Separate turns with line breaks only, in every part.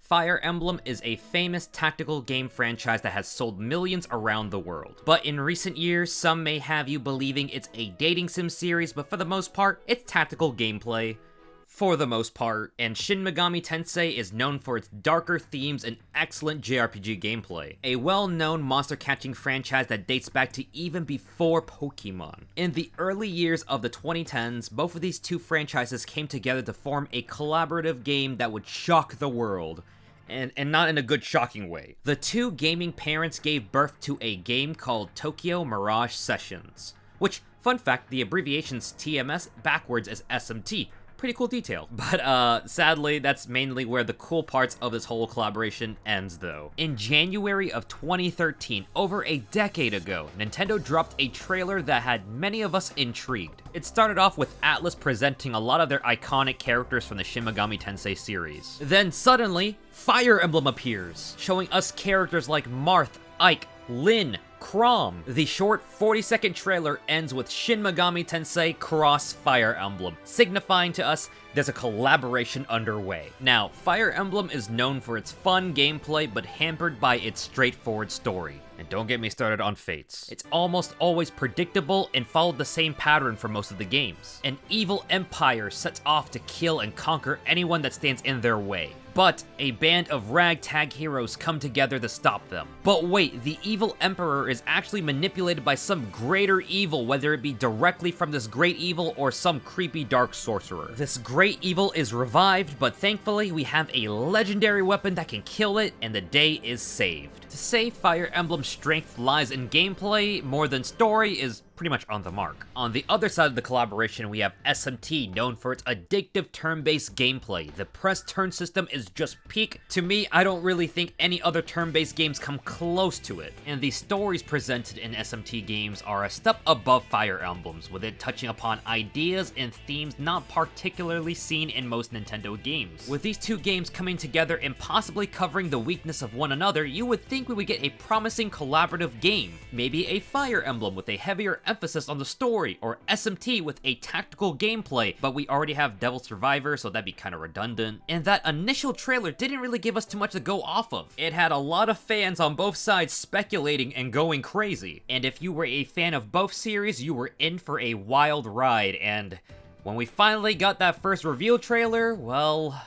Fire Emblem is a famous tactical game franchise that has sold millions around the world. But in recent years, some may have you believing it's a dating sim series, but for the most part, it's tactical gameplay. For the most part, and Shin Megami Tensei is known for its darker themes and excellent JRPG gameplay. A well-known monster-catching franchise that dates back to even before Pokemon. In the early years of the 2010s, both of these two franchises came together to form a collaborative game that would shock the world. And not in a good shocking way. The two gaming parents gave birth to a game called Tokyo Mirage Sessions. Which, fun fact, the abbreviation's TMS backwards is SMT. Pretty cool detail. But sadly, that's mainly where the cool parts of this whole collaboration ends though. In January of 2013, over a decade ago, Nintendo dropped a trailer that had many of us intrigued. It started off with Atlus presenting a lot of their iconic characters from the Shin Megami Tensei series. Then suddenly, Fire Emblem appears, showing us characters like Marth, Ike, Lyn, Chrom. The short 40-second trailer ends with Shin Megami Tensei Cross Fire Emblem, signifying to us there's a collaboration underway. Now, Fire Emblem is known for its fun gameplay, but hampered by its straightforward story. And don't get me started on Fates. It's almost always predictable and followed the same pattern for most of the games. An evil empire sets off to kill and conquer anyone that stands in their way. But a band of ragtag heroes come together to stop them. But wait, the evil emperor is actually manipulated by some greater evil, whether it be directly from this great evil or some creepy dark sorcerer. This great evil is revived, but thankfully we have a legendary weapon that can kill it, and the day is saved. To say Fire Emblem's strength lies in gameplay more than story is pretty much on the mark. On the other side of the collaboration, we have SMT, known for its addictive turn-based gameplay. The press turn system is just peak. To me, I don't really think any other turn-based games come close to it. And the stories presented in SMT games are a step above Fire Emblem's, with it touching upon ideas and themes not particularly seen in most Nintendo games. With these two games coming together and possibly covering the weakness of one another, you would think we would get a promising collaborative game. Maybe a Fire Emblem with a heavier emphasis on the story, or SMT with a tactical gameplay, but we already have Devil Survivor, so that'd be kind of redundant. And that initial trailer didn't really give us too much to go off of. It had a lot of fans on both sides speculating and going crazy. And if you were a fan of both series, you were in for a wild ride, and when we finally got that first reveal trailer, well...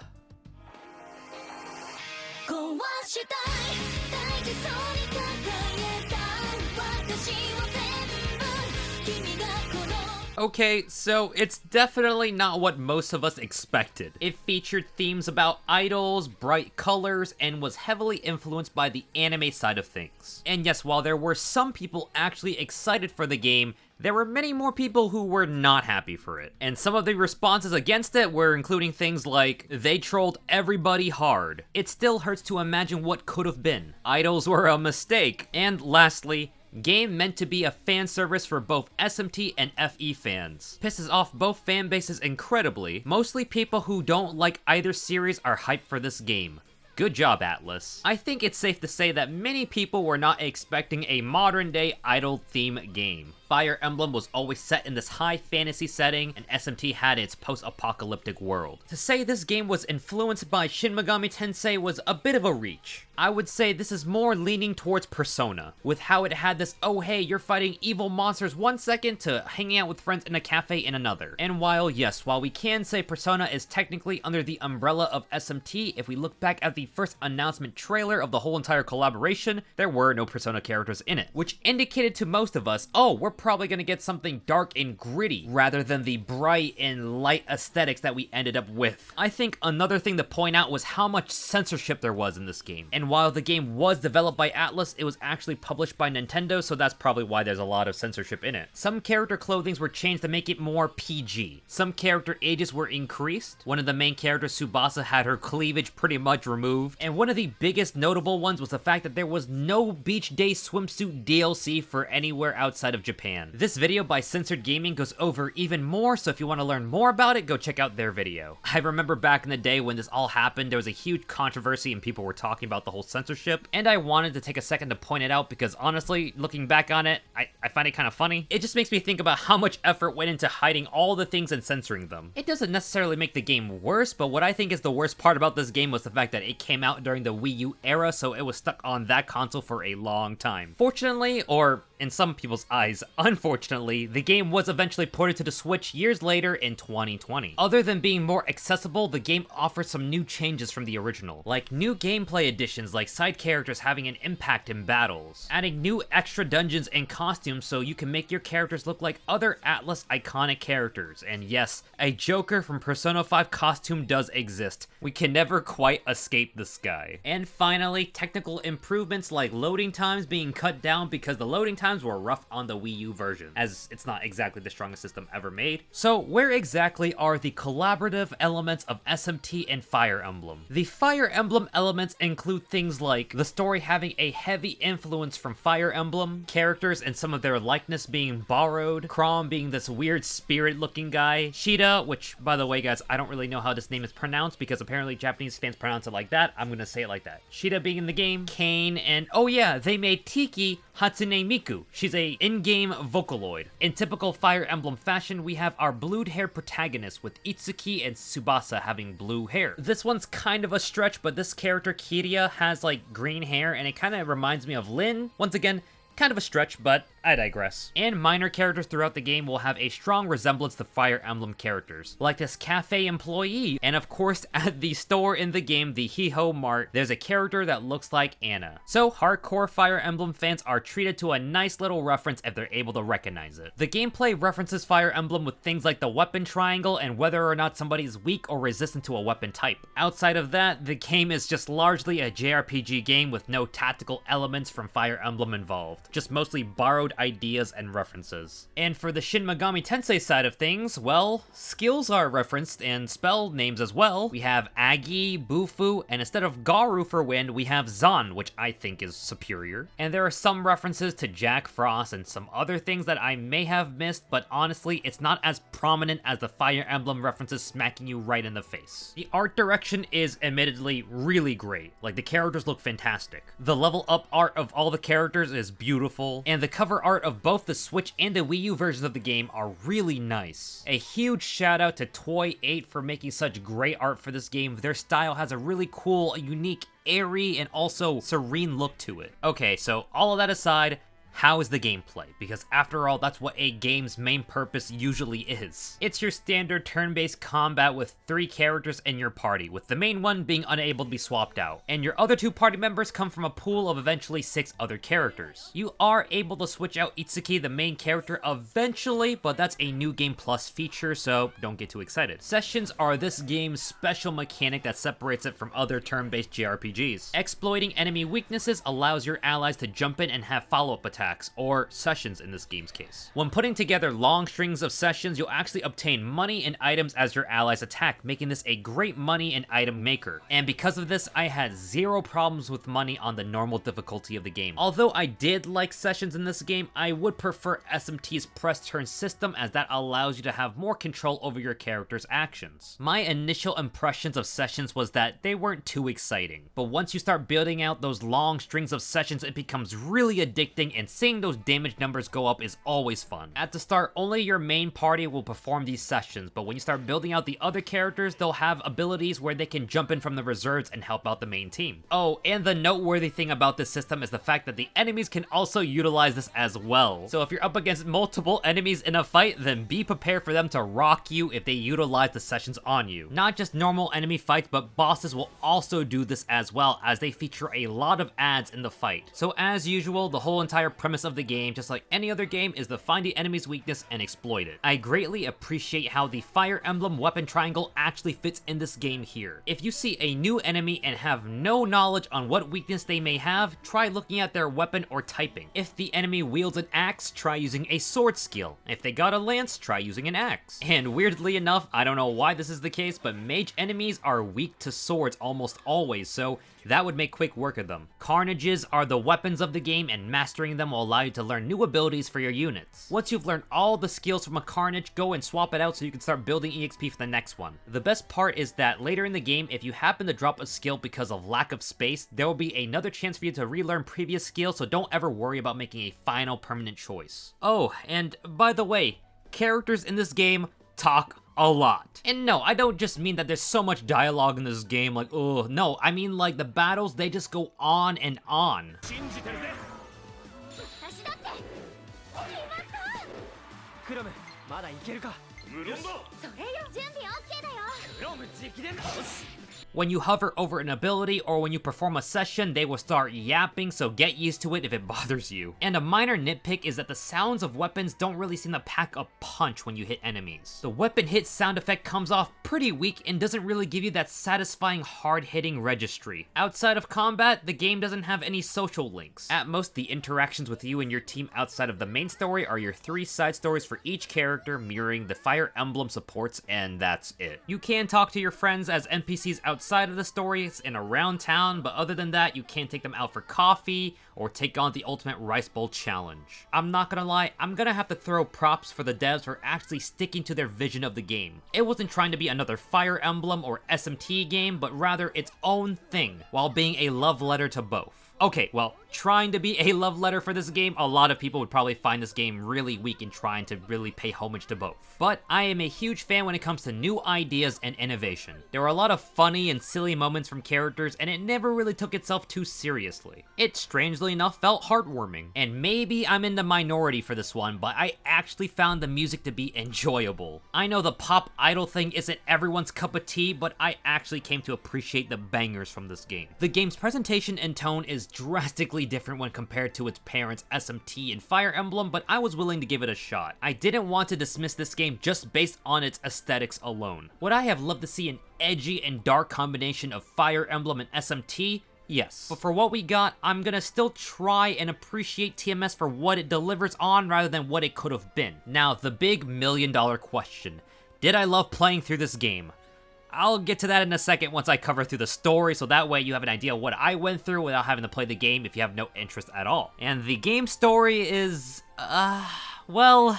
Okay, so it's definitely not what most of us expected. It featured themes about idols, bright colors, and was heavily influenced by the anime side of things. And yes, while there were some people actually excited for the game, there were many more people who were not happy for it. And some of the responses against it were including things like, they trolled everybody hard. It still hurts to imagine what could have been. Idols were a mistake. And lastly, game meant to be a fan service for both SMT and FE fans. Pisses off both fan bases incredibly. Mostly people who don't like either series are hyped for this game. Good job, Atlus. I think it's safe to say that many people were not expecting a modern-day idol-theme game. Fire Emblem was always set in this high fantasy setting, and SMT had its post-apocalyptic world. To say this game was influenced by Shin Megami Tensei was a bit of a reach. I would say this is more leaning towards Persona, with how it had this, oh hey, you're fighting evil monsters 1 second to hanging out with friends in a cafe in another. And while we can say Persona is technically under the umbrella of SMT, if we look back at the first announcement trailer of the whole entire collaboration, there were no Persona characters in it, which indicated to most of us, oh, we're probably gonna get something dark and gritty, rather than the bright and light aesthetics that we ended up with. I think another thing to point out was how much censorship there was in this game. And while the game was developed by Atlus, it was actually published by Nintendo, so that's probably why there's a lot of censorship in it. Some character clothings were changed to make it more PG. Some character ages were increased. One of the main characters, Tsubasa, had her cleavage pretty much removed. And one of the biggest notable ones was the fact that there was no Beach Day swimsuit DLC for anywhere outside of Japan. This video by Censored Gaming goes over even more, so if you want to learn more about it, go check out their video. I remember back in the day when this all happened, there was a huge controversy and people were talking about the whole whole censorship, and I wanted to take a second to point it out because honestly, looking back on it, I find it kind of funny. It just makes me think about how much effort went into hiding all the things and censoring them. It doesn't necessarily make the game worse, but what I think is the worst part about this game was the fact that it came out during the Wii U era, so it was stuck on that console for a long time. Fortunately, or in some people's eyes, unfortunately, the game was eventually ported to the Switch years later in 2020. Other than being more accessible, the game offers some new changes from the original, like new gameplay additions like side characters having an impact in battles, adding new extra dungeons and costumes so you can make your characters look like other Atlus iconic characters, and yes, a Joker from Persona 5 costume does exist. We can never quite escape this guy. And finally, technical improvements like loading times being cut down because the loading times were rough on the Wii U version, as it's not exactly the strongest system ever made. So where exactly are the collaborative elements of SMT and Fire Emblem? The Fire Emblem elements include things like the story having a heavy influence from Fire Emblem, characters and some of their likeness being borrowed, Chrom being this weird spirit looking guy, Shida, which by the way guys, I don't really know how this name is pronounced because apparently Japanese fans pronounce it like that, I'm gonna say it like that. Shida being in the game, Kane, and oh yeah, they made Tiki Hatsune Miku. She's a in-game Vocaloid. In typical Fire Emblem fashion, we have our blue-haired protagonist with Itsuki and Tsubasa having blue hair. This one's kind of a stretch, but this character, Kiria, has like green hair and it kind of reminds me of Lyn. Once again, kind of a stretch, but I digress. And minor characters throughout the game will have a strong resemblance to Fire Emblem characters, like this cafe employee, and of course at the store in the game, the Hiho Mart, there's a character that looks like Anna. So hardcore Fire Emblem fans are treated to a nice little reference if they're able to recognize it. The gameplay references Fire Emblem with things like the weapon triangle and whether or not somebody's weak or resistant to a weapon type. Outside of that, the game is just largely a JRPG game with no tactical elements from Fire Emblem involved, just mostly borrowed ideas and references. And for the Shin Megami Tensei side of things, well, skills are referenced and spell names as well. We have Agi, Bufu, and instead of Garu for wind, we have Zan, which I think is superior. And there are some references to Jack Frost and some other things that I may have missed, but honestly, it's not as prominent as the Fire Emblem references smacking you right in the face. The art direction is admittedly really great. Like, the characters look fantastic. The level up art of all the characters is beautiful, and the cover art of both the Switch and the Wii U versions of the game are really nice. A huge shout out to Toy 8 for making such great art for this game. Their style has a really cool, unique, airy, and also serene look to it. Okay, so all of that aside, how is the gameplay? Because after all, that's what a game's main purpose usually is. It's your standard turn-based combat with 3 characters in your party, with the main one being unable to be swapped out. And your other 2 party members come from a pool of eventually 6 other characters. You are able to switch out Itsuki, the main character, eventually, but that's a New Game Plus feature, so don't get too excited. Sessions are this game's special mechanic that separates it from other turn-based JRPGs. Exploiting enemy weaknesses allows your allies to jump in and have follow-up attacks, or sessions in this game's case. When putting together long strings of sessions, you'll actually obtain money and items as your allies attack, making this a great money and item maker. And because of this, I had 0 problems with money on the normal difficulty of the game. Although I did like sessions in this game, I would prefer SMT's press turn system, as that allows you to have more control over your character's actions. My initial impressions of sessions was that they weren't too exciting, but once you start building out those long strings of sessions, it becomes really addicting, and seeing those damage numbers go up is always fun. At the start, only your main party will perform these sessions, but when you start building out the other characters, they'll have abilities where they can jump in from the reserves and help out the main team. Oh, and the noteworthy thing about this system is the fact that the enemies can also utilize this as well. So if you're up against multiple enemies in a fight, then be prepared for them to rock you if they utilize the sessions on you. Not just normal enemy fights, but bosses will also do this as well, as they feature a lot of ads in the fight. So as usual, the whole entire premise of the game, just like any other game, is to find the enemy's weakness and exploit it. I greatly appreciate how the Fire Emblem weapon triangle actually fits in this game here. If you see a new enemy and have no knowledge on what weakness they may have, try looking at their weapon or typing. If the enemy wields an axe, try using a sword skill. If they got a lance, try using an axe. And weirdly enough, I don't know why this is the case, but mage enemies are weak to swords almost always, so that would make quick work of them. Carnages are the weapons of the game, and mastering them time will allow you to learn new abilities for your units. Once you've learned all the skills from a Carnage, go and swap it out so you can start building EXP for the next one. The best part is that later in the game, if you happen to drop a skill because of lack of space, there will be another chance for you to relearn previous skills, so don't ever worry about making a final permanent choice. Oh, and by the way, characters in this game talk a lot. And no, I don't just mean that there's so much dialogue in this game, like, oh, no, I mean like the battles, they just go on and on. When you hover over an ability or when you perform a session, they will start yapping, so get used to it if it bothers you. And a minor nitpick is that the sounds of weapons don't really seem to pack a punch when you hit enemies. The weapon hit sound effect comes off pretty weak and doesn't really give you that satisfying hard-hitting registry. Outside of combat, the game doesn't have any social links. At most, the interactions with you and your team outside of the main story are your 3 side stories for each character, mirroring the Fire Emblem supports, and that's it. You can talk to your friends as NPCs outside of the stories and around town, but other than that, you can't take them out for coffee or take on the ultimate rice bowl challenge. I'm not gonna lie, I'm gonna have to throw props for the devs for actually sticking to their vision of the game. It wasn't trying to be another Fire Emblem or SMT game, but rather its own thing, while being a love letter to both. Okay, well, trying to be a love letter for this game, a lot of people would probably find this game really weak in trying to really pay homage to both. But I am a huge fan when it comes to new ideas and innovation. There were a lot of funny and silly moments from characters, and it never really took itself too seriously. It, strangely enough, felt heartwarming. And maybe I'm in the minority for this one, but I actually found the music to be enjoyable. I know the pop idol thing isn't everyone's cup of tea, but I actually came to appreciate the bangers from this game. The game's presentation and tone is drastically different when compared to its parents SMT and Fire Emblem, but I was willing to give it a shot. I didn't want to dismiss this game just based on its aesthetics alone. Would I have loved to see an edgy and dark combination of Fire Emblem and SMT? Yes. But for what we got, I'm gonna still try and appreciate TMS for what it delivers on rather than what it could have been. Now, the big $1,000,000 question. Did I love playing through this game? I'll get to that in a second once I cover through the story, so that way you have an idea of what I went through without having to play the game if you have no interest at all. And the game story is, well,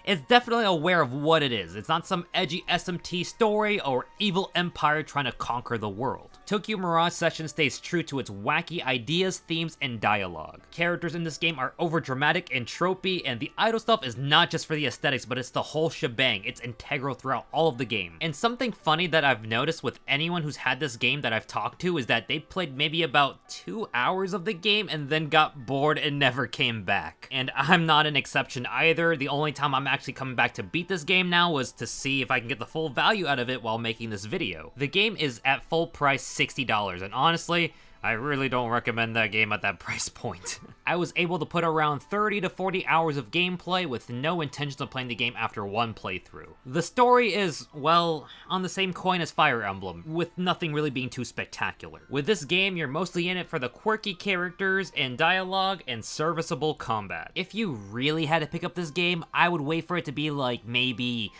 it's definitely aware of what it is. It's not some edgy SMT story or evil empire trying to conquer the world. Tokyo Mirage Session stays true to its wacky ideas, themes, and dialogue. Characters in this game are overdramatic and tropey, and the idol stuff is not just for the aesthetics, but it's the whole shebang. It's integral throughout all of the game. And something funny that I've noticed with anyone who's had this game that I've talked to is that they played maybe about 2 hours of the game and then got bored and never came back. And I'm not an exception either. The only time I'm actually coming back to beat this game now was to see if I can get the full value out of it while making this video. The game is at full price $60, and honestly, I really don't recommend that game at that price point. I was able to put around 30 to 40 hours of gameplay with no intention of playing the game after one playthrough. The story is, well, on the same coin as Fire Emblem, with nothing really being too spectacular. With this game, you're mostly in it for the quirky characters and dialogue and serviceable combat. If you really had to pick up this game, I would wait for it to be like maybe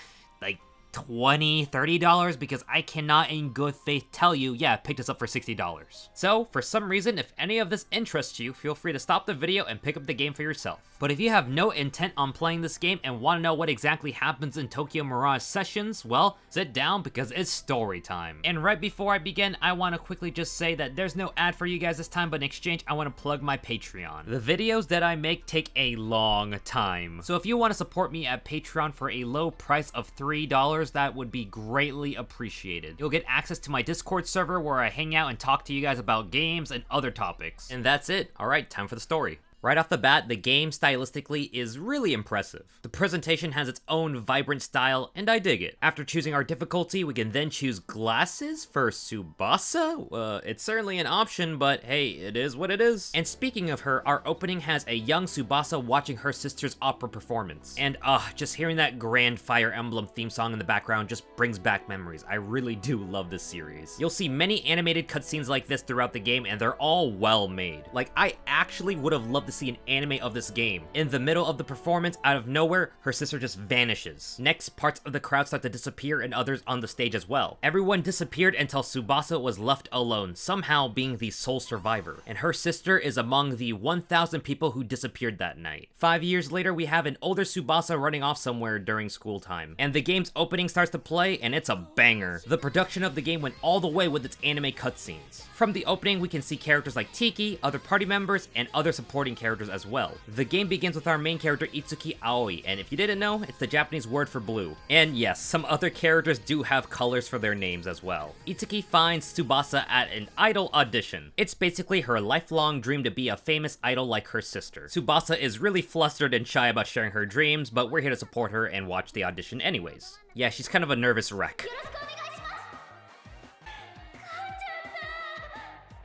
$20, $30, because I cannot in good faith tell you, yeah, pick this up for $60. So, for some reason, if any of this interests you, feel free to stop the video and pick up the game for yourself. But if you have no intent on playing this game and want to know what exactly happens in Tokyo Mirage Sessions, well, sit down because it's story time. And right before I begin, I want to quickly just say that there's no ad for you guys this time, but in exchange, I want to plug my Patreon. The videos that I make take a long time. So if you want to support me at Patreon for a low price of $3, that would be greatly appreciated. You'll get access to my Discord server where I hang out and talk to you guys about games and other topics. And that's it. Alright, time for the story. Right off the bat, the game stylistically is really impressive. The presentation has its own vibrant style, and I dig it. After choosing our difficulty, we can then choose glasses for Tsubasa? It's certainly an option, but hey, it is what it is. And speaking of her, our opening has a young Tsubasa watching her sister's opera performance. And just hearing that grand Fire Emblem theme song in the background just brings back memories. I really do love this series. You'll see many animated cutscenes like this throughout the game, and they're all well made. Like, I actually would have loved to see an anime of this game. In the middle of the performance, out of nowhere, her sister just vanishes. Next, parts of the crowd start to disappear and others on the stage as well. Everyone disappeared until Tsubasa was left alone, somehow being the sole survivor. And her sister is among the 1,000 people who disappeared that night. 5 years later, we have an older Tsubasa running off somewhere during school time. And the game's opening starts to play, and it's a banger. The production of the game went all the way with its anime cutscenes. From the opening, we can see characters like Tiki, other party members, and other supporting characters as well. The game begins with our main character Itsuki Aoi, and if you didn't know, it's the Japanese word for blue. And yes, some other characters do have colors for their names as well. Itsuki finds Tsubasa at an idol audition. It's basically her lifelong dream to be a famous idol like her sister. Tsubasa is really flustered and shy about sharing her dreams, but we're here to support her and watch the audition anyways. Yeah, she's kind of a nervous wreck.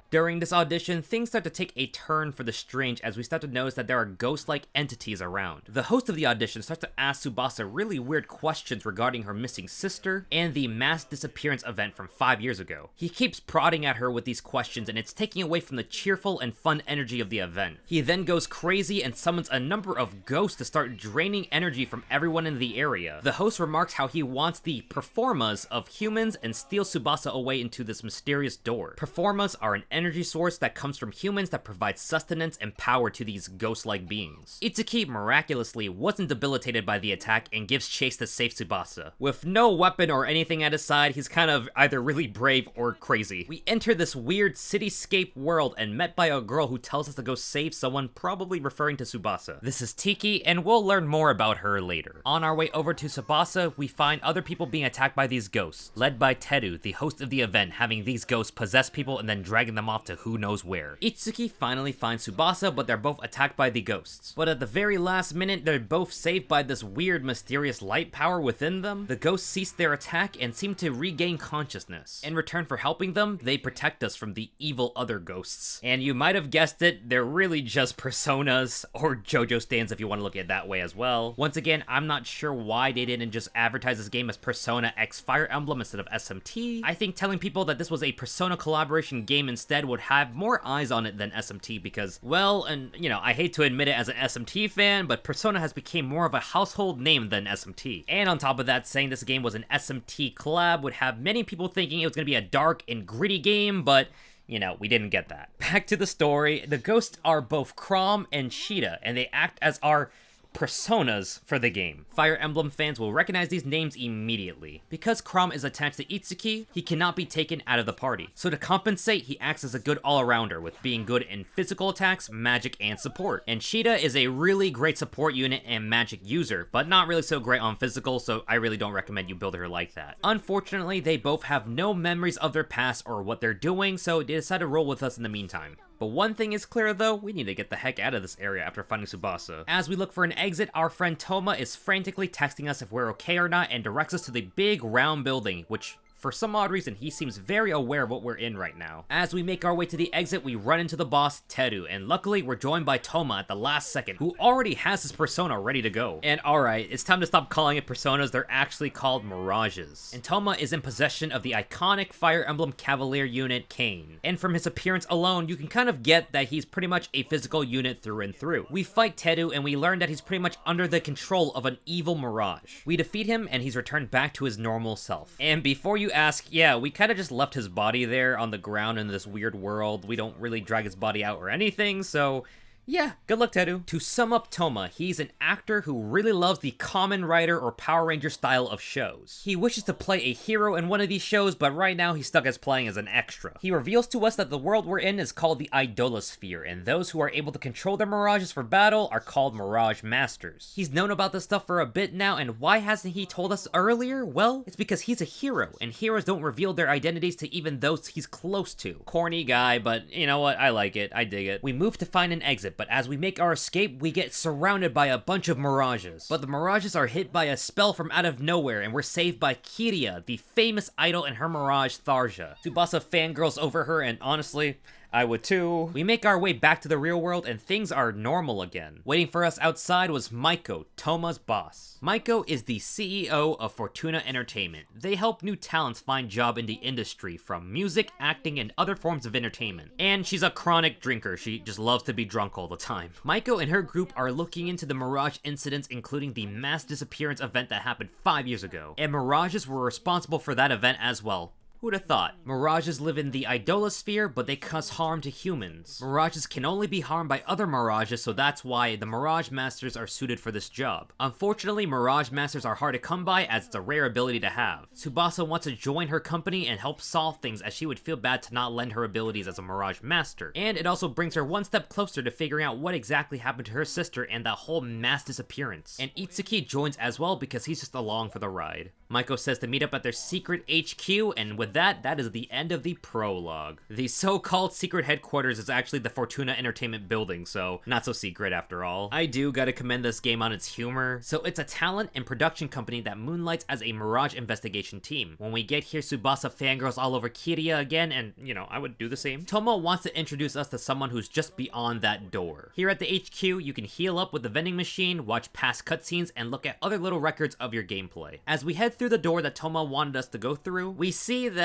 During this audition, things start to take a turn for the strange as we start to notice that there are ghost-like entities around. The host of the audition starts to ask Tsubasa really weird questions regarding her missing sister and the mass disappearance event from 5 years ago. He keeps prodding at her with these questions and it's taking away from the cheerful and fun energy of the event. He then goes crazy and summons a number of ghosts to start draining energy from everyone in the area. The host remarks how he wants the performas of humans and steals Tsubasa away into this mysterious door. Performas are an energy source that comes from humans that provides sustenance and power to these ghost-like beings. Itsuki miraculously wasn't debilitated by the attack and gives chase to save Tsubasa. With no weapon or anything at his side, he's kind of either really brave or crazy. We enter this weird cityscape world and met by a girl who tells us to go save someone, probably referring to Tsubasa. This is Tiki, and we'll learn more about her later. On our way over to Tsubasa, we find other people being attacked by these ghosts, led by Teru, the host of the event, having these ghosts possess people and then dragging them off to who knows where. Itsuki finally finds Tsubasa, but they're both attacked by the ghosts. But at the very last minute, they're both saved by this weird, mysterious light power within them. The ghosts cease their attack and seem to regain consciousness. In return for helping them, they protect us from the evil other ghosts. And you might have guessed it, they're really just personas, or JoJo stands if you want to look at it that way as well. Once again, I'm not sure why they didn't just advertise this game as Persona X Fire Emblem instead of SMT. I think telling people that this was a Persona collaboration game instead would have more eyes on it than SMT because, well, and you know, I hate to admit it as an SMT fan, but Persona has become more of a household name than SMT. And on top of that, saying this game was an SMT collab would have many people thinking it was going to be a dark and gritty game, but you know, we didn't get that. Back to the story, the ghosts are both Chrom and Shida, and they act as our personas for the game. Fire Emblem fans will recognize these names immediately. Because Chrom is attached to Itsuki, he cannot be taken out of the party. So to compensate, he acts as a good all-arounder with being good in physical attacks, magic, and support. And Shida is a really great support unit and magic user, but not really so great on physical, so I really don't recommend you build her like that. Unfortunately, they both have no memories of their past or what they're doing, so they decide to roll with us in the meantime. But one thing is clear though, we need to get the heck out of this area after finding Tsubasa. As we look for an exit, our friend Toma is frantically texting us if we're okay or not and directs us to the big round building, which for some odd reason, he seems very aware of what we're in right now. As we make our way to the exit, we run into the boss, Teru, and luckily we're joined by Toma at the last second, who already has his persona ready to go. And alright, it's time to stop calling it personas, they're actually called Mirages. And Toma is in possession of the iconic Fire Emblem Cavalier unit, Kain. And from his appearance alone, you can kind of get that he's pretty much a physical unit through and through. We fight Teru, and we learn that he's pretty much under the control of an evil Mirage. We defeat him, and he's returned back to his normal self. And before you ask, yeah, we kind of just left his body there on the ground in this weird world. We don't really drag his body out or anything, so yeah, good luck, Teru. To sum up Toma, he's an actor who really loves the Kamen Rider or Power Ranger style of shows. He wishes to play a hero in one of these shows, but right now he's stuck as playing as an extra. He reveals to us that the world we're in is called the idolasphere, and those who are able to control their mirages for battle are called Mirage Masters. He's known about this stuff for a bit now, and why hasn't he told us earlier? Well, it's because he's a hero, and heroes don't reveal their identities to even those he's close to. Corny guy, but you know what, I like it, I dig it. We move to find an exit, but as we make our escape, we get surrounded by a bunch of mirages. But the mirages are hit by a spell from out of nowhere, and we're saved by Kiria, the famous idol, and her mirage, Tharja. Tsubasa fangirls over her, and honestly, I would too. We make our way back to the real world and things are normal again. Waiting for us outside was Maiko, Toma's boss. Maiko is the CEO of Fortuna Entertainment. They help new talents find job in the industry, from music, acting, and other forms of entertainment. And she's a chronic drinker. She just loves to be drunk all the time. Maiko and her group are looking into the Mirage incidents, including the mass disappearance event that happened 5 years ago. And Mirages were responsible for that event as well. Who'd have thought? Mirages live in the idolasphere, but they cause harm to humans. Mirages can only be harmed by other Mirages, so that's why the Mirage Masters are suited for this job. Unfortunately, Mirage Masters are hard to come by, as it's a rare ability to have. Tsubasa wants to join her company and help solve things, as she would feel bad to not lend her abilities as a Mirage Master. And it also brings her one step closer to figuring out what exactly happened to her sister and that whole mass disappearance. And Itsuki joins as well because he's just along for the ride. Maiko says to meet up at their secret HQ, and with that is the end of the prologue. The so-called secret headquarters is actually the Fortuna Entertainment building, so not so secret after all. I do gotta commend this game on its humor. So it's a talent and production company that moonlights as a Mirage investigation team. When we get here, Tsubasa fangirls all over Kiria again, and you know, I would do the same. Toma wants to introduce us to someone who's just beyond that door. Here at the HQ, you can heal up with the vending machine, watch past cutscenes, and look at other little records of your gameplay. As we head through the door that Toma wanted us to go through, we see that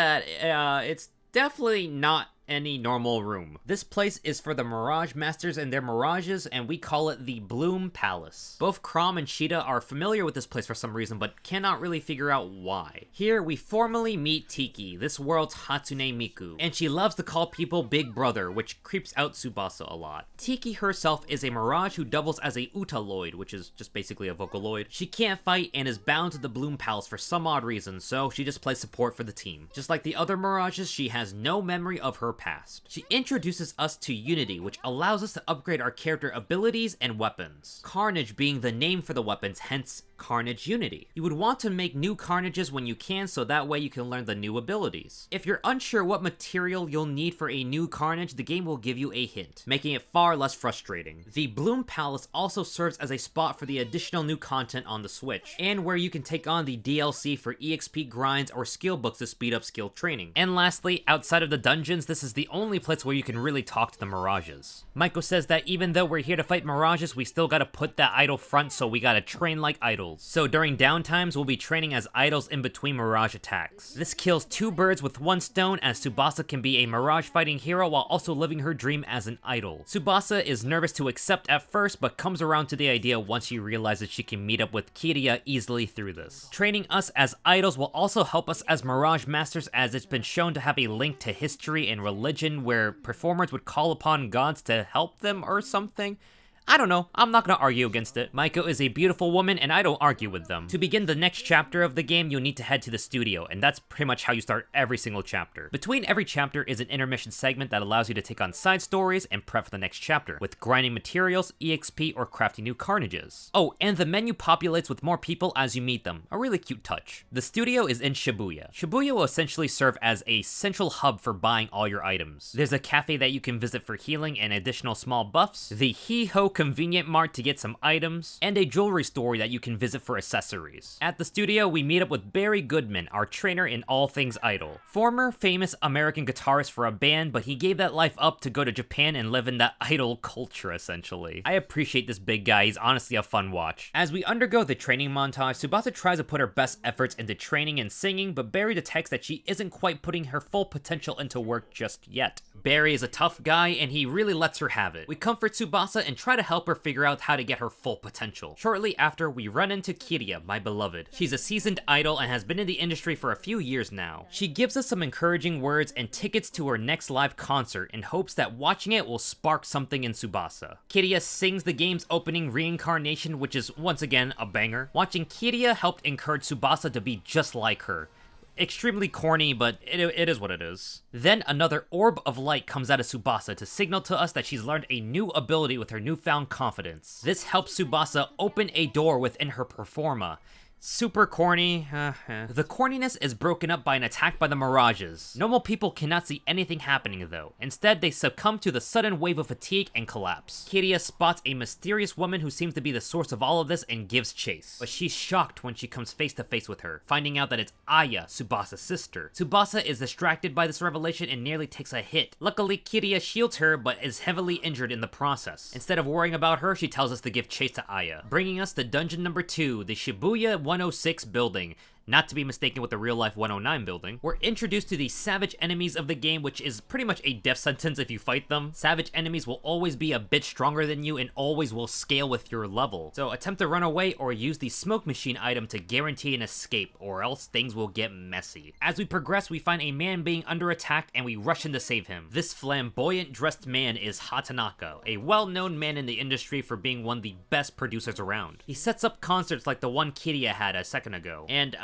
it's definitely not any normal room. This place is for the Mirage Masters and their Mirages, and we call it the Bloom Palace. Both Crom and Shida are familiar with this place for some reason, but cannot really figure out why. Here, we formally meet Tiki, this world's Hatsune Miku, and she loves to call people Big Brother, which creeps out Tsubasa a lot. Tiki herself is a Mirage who doubles as a Utaloid, which is just basically a Vocaloid. She can't fight and is bound to the Bloom Palace for some odd reason, so she just plays support for the team. Just like the other Mirages, she has no memory of her past. She introduces us to Unity, which allows us to upgrade our character abilities and weapons. Carnage being the name for the weapons, hence Carnage Unity. You would want to make new Carnages when you can, so that way you can learn the new abilities. If you're unsure what material you'll need for a new Carnage, the game will give you a hint, making it far less frustrating. The Bloom Palace also serves as a spot for the additional new content on the Switch, and where you can take on the DLC for EXP grinds or skill books to speed up skill training. And lastly, outside of the dungeons, this is the only place where you can really talk to the Mirages. Maiko says that even though we're here to fight Mirages, we still gotta put that idol front, so we gotta train like idols. So during downtimes, we'll be training as idols in between Mirage attacks. This kills two birds with one stone, as Tsubasa can be a Mirage fighting hero while also living her dream as an idol. Tsubasa is nervous to accept at first, but comes around to the idea once she realizes she can meet up with Kiria easily through this. Training us as idols will also help us as Mirage Masters, as it's been shown to have a link to history and religion where performers would call upon gods to help them or something. I don't know, I'm not gonna argue against it. Maiko is a beautiful woman and I don't argue with them. To begin the next chapter of the game, you'll need to head to the studio, and that's pretty much how you start every single chapter. Between every chapter is an intermission segment that allows you to take on side stories and prep for the next chapter, with grinding materials, EXP, or crafting new Carnages. Oh, and the menu populates with more people as you meet them, a really cute touch. The studio is in Shibuya. Shibuya will essentially serve as a central hub for buying all your items. There's a cafe that you can visit for healing and additional small buffs, the Hee-Ho convenient mart to get some items, and a jewelry store that you can visit for accessories. At the studio, we meet up with Barry Goodman, our trainer in all things idol. Former famous American guitarist for a band, but he gave that life up to go to Japan and live in that idol culture, essentially. I appreciate this big guy, he's honestly a fun watch. As we undergo the training montage, Tsubasa tries to put her best efforts into training and singing, but Barry detects that she isn't quite putting her full potential into work just yet. Barry is a tough guy, and he really lets her have it. We comfort Tsubasa and try to help her figure out how to get her full potential. Shortly after, we run into Kiria, my beloved. She's a seasoned idol and has been in the industry for a few years now. She gives us some encouraging words and tickets to her next live concert in hopes that watching it will spark something in Tsubasa. Kiria sings the game's opening Reincarnation, which is once again a banger. Watching Kiria helped encourage Tsubasa to be just like her. Extremely corny, but it is what it is. Then another orb of light comes out of Tsubasa to signal to us that she's learned a new ability with her newfound confidence. This helps Tsubasa open a door within her performa, super corny. The corniness is broken up by an attack by the Mirages. Normal people cannot see anything happening though. Instead, they succumb to the sudden wave of fatigue and collapse. Kiria spots a mysterious woman who seems to be the source of all of this and gives chase. But she's shocked when she comes face to face with her, finding out that it's Aya, Tsubasa's sister. Tsubasa is distracted by this revelation and nearly takes a hit. Luckily, Kiria shields her, but is heavily injured in the process. Instead of worrying about her, she tells us to give chase to Aya, bringing us to dungeon number 2, the Shibuya 106 building. Not to be mistaken with the real-life 109 building. We're introduced to the savage enemies of the game, which is pretty much a death sentence if you fight them. Savage enemies will always be a bit stronger than you and always will scale with your level. So attempt to run away or use the smoke machine item to guarantee an escape, or else things will get messy. As we progress, we find a man being under attack and we rush in to save him. This flamboyant dressed man is Hatanaka, a well-known man in the industry for being one of the best producers around. He sets up concerts like the one Kiria had a second ago, and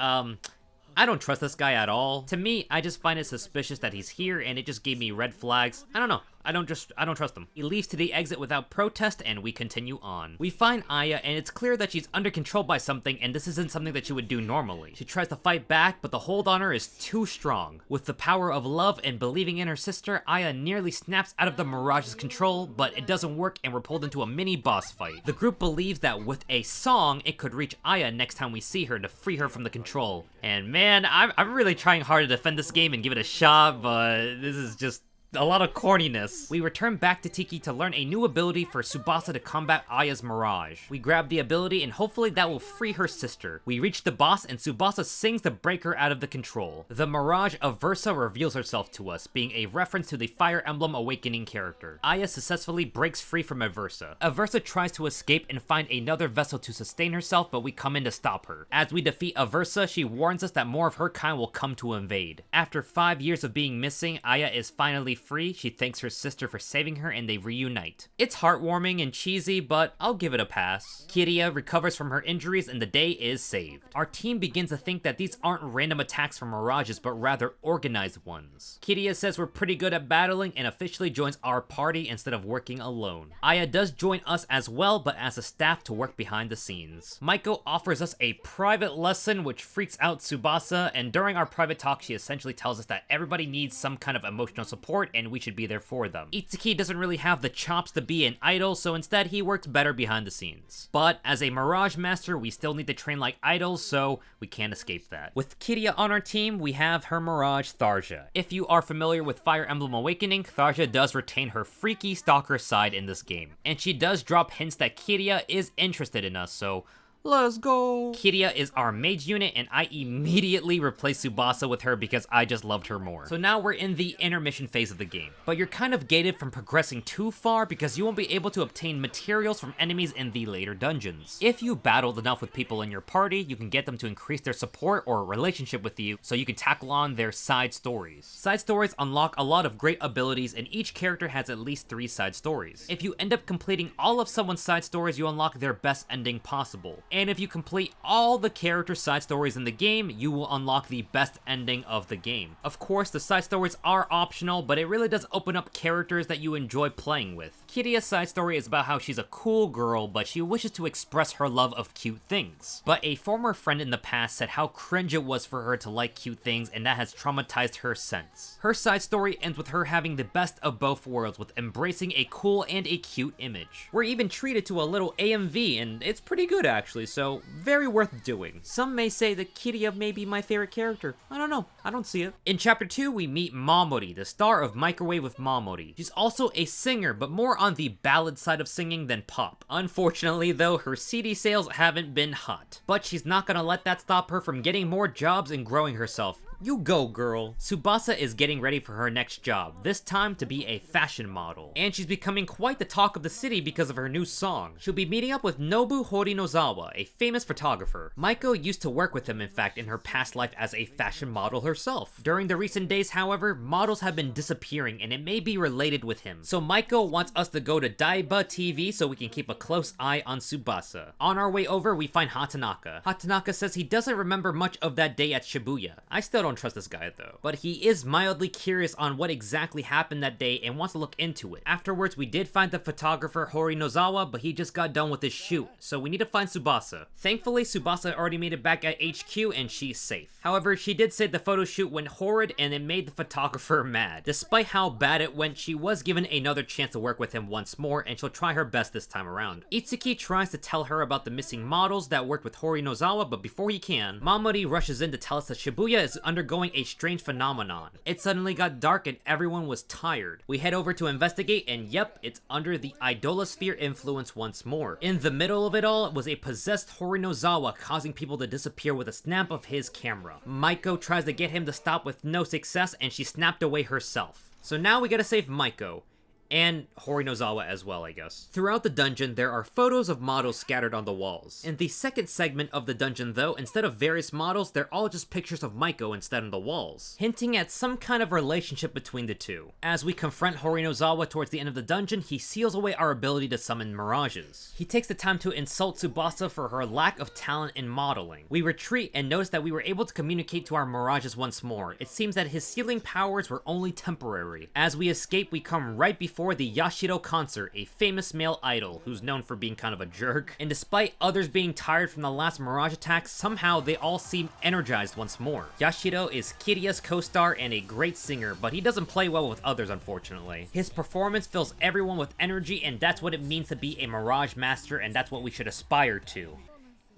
I don't trust this guy at all. To me, I just find it suspicious that he's here, and it just gave me red flags. I don't know. I don't trust him. He leaves to the exit without protest, and we continue on. We find Aya, and it's clear that she's under control by something, and this isn't something that she would do normally. She tries to fight back, but the hold on her is too strong. With the power of love and believing in her sister, Aya nearly snaps out of the Mirage's control, but it doesn't work, and we're pulled into a mini boss fight. The group believes that with a song, it could reach Aya next time we see her to free her from the control. And man, I'm really trying hard to defend this game and give it a shot, but this is just a lot of corniness. We return back to Tiki to learn a new ability for Tsubasa to combat Aya's Mirage. We grab the ability and hopefully that will free her sister. We reach the boss and Tsubasa sings to break her out of the control. The Mirage Aversa reveals herself to us, being a reference to the Fire Emblem Awakening character. Aya successfully breaks free from Aversa. Aversa tries to escape and find another vessel to sustain herself, but we come in to stop her. As we defeat Aversa, she warns us that more of her kind will come to invade. After 5 years of being missing, Aya is finally free. She thanks her sister for saving her and they reunite. It's heartwarming and cheesy, but I'll give it a pass. Kiria recovers from her injuries and the day is saved. Our team begins to think that these aren't random attacks from Mirages, but rather organized ones. Kiria says we're pretty good at battling and officially joins our party instead of working alone. Aya does join us as well, but as a staff to work behind the scenes. Maiko offers us a private lesson which freaks out Tsubasa, and during our private talk she essentially tells us that everybody needs some kind of emotional support and we should be there for them. Itsuki doesn't really have the chops to be an idol, so instead he works better behind the scenes. But as a Mirage master, we still need to train like idols, so we can't escape that. With Kiria on our team, we have her Mirage Tharja. If you are familiar with Fire Emblem Awakening, Tharja does retain her freaky stalker side in this game, and she does drop hints that Kiria is interested in us, so let's go! Kiria is our mage unit, and I immediately replaced Tsubasa with her because I just loved her more. So now we're in the intermission phase of the game. But you're kind of gated from progressing too far because you won't be able to obtain materials from enemies in the later dungeons. If you battled enough with people in your party, you can get them to increase their support or relationship with you so you can tackle on their side stories. Side stories unlock a lot of great abilities, and each character has at least 3 side stories. If you end up completing all of someone's side stories, you unlock their best ending possible. And if you complete all the character side stories in the game, you will unlock the best ending of the game. Of course, the side stories are optional, but it really does open up characters that you enjoy playing with. Kiria's side story is about how she's a cool girl, but she wishes to express her love of cute things. But a former friend in the past said how cringe it was for her to like cute things, and that has traumatized her since. Her side story ends with her having the best of both worlds, with embracing a cool and a cute image. We're even treated to a little AMV, and it's pretty good actually, so very worth doing. Some may say that Kiria may be my favorite character. I don't know. I don't see it. In Chapter 2, we meet Mamori, the star of Microwave with Mamori. She's also a singer, but more on the ballad side of singing than pop. Unfortunately, though, her CD sales haven't been hot. But she's not gonna let that stop her from getting more jobs and growing herself. You go, girl. Tsubasa is getting ready for her next job, this time to be a fashion model. And she's becoming quite the talk of the city because of her new song. She'll be meeting up with Nobu Horinozawa, a famous photographer. Maiko used to work with him, in fact, in her past life as a fashion model herself. During the recent days, however, models have been disappearing and it may be related with him. So Maiko wants us to go to Daiba TV so we can keep a close eye on Tsubasa. On our way over, we find Hatanaka. Hatanaka says he doesn't remember much of that day at Shibuya. I still don't don't trust this guy though. But he is mildly curious on what exactly happened that day and wants to look into it. Afterwards, we did find the photographer Hori Nozawa, but he just got done with his shoot, so we need to find Tsubasa. Thankfully, Tsubasa already made it back at HQ and she's safe. However, she did say the photo shoot went horrid and it made the photographer mad. Despite how bad it went, she was given another chance to work with him once more, and she'll try her best this time around. Itsuki tries to tell her about the missing models that worked with Hori Nozawa, but before he can, Mamori rushes in to tell us that Shibuya is undergoing a strange phenomenon. It suddenly got dark and everyone was tired. We head over to investigate, and yep, it's under the idolasphere influence once more. In the middle of it all was a possessed Hori Nozawa causing people to disappear with a snap of his camera. Maiko tries to get him to stop with no success, and she snapped away herself. So now we gotta save Maiko. And Hori Nozawa as well, I guess. Throughout the dungeon, there are photos of models scattered on the walls. In the second segment of the dungeon though, instead of various models, they're all just pictures of Maiko instead on the walls, hinting at some kind of relationship between the two. As we confront Hori Nozawa towards the end of the dungeon, he seals away our ability to summon mirages. He takes the time to insult Tsubasa for her lack of talent in modeling. We retreat and notice that we were able to communicate to our mirages once more. It seems that his sealing powers were only temporary. As we escape, we come right before the Yashiro concert, a famous male idol who's known for being kind of a jerk. And despite others being tired from the last Mirage attack, somehow they all seem energized once more. Yashiro is Kiriya's co-star and a great singer, but he doesn't play well with others, unfortunately. His performance fills everyone with energy, and that's what it means to be a Mirage master, and that's what we should aspire to.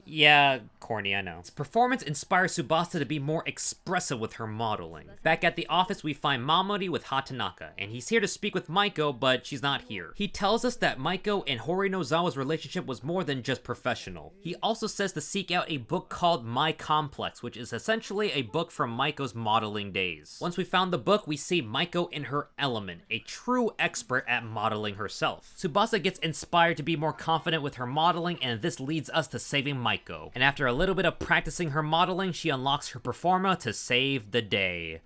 Yeah, corny, I know. His performance inspires Tsubasa to be more expressive with her modeling. Back at the office, we find Mamori with Hatanaka, and he's here to speak with Maiko, but she's not here. He tells us that Maiko and Hori Nozawa's relationship was more than just professional. He also says to seek out a book called My Complex, which is essentially a book from Maiko's modeling days. Once we found the book, we see Maiko in her element, a true expert at modeling herself. Tsubasa gets inspired to be more confident with her modeling, and this leads us to saving Maiko. And after a little bit of practicing her modeling, she unlocks her Performa to save the day.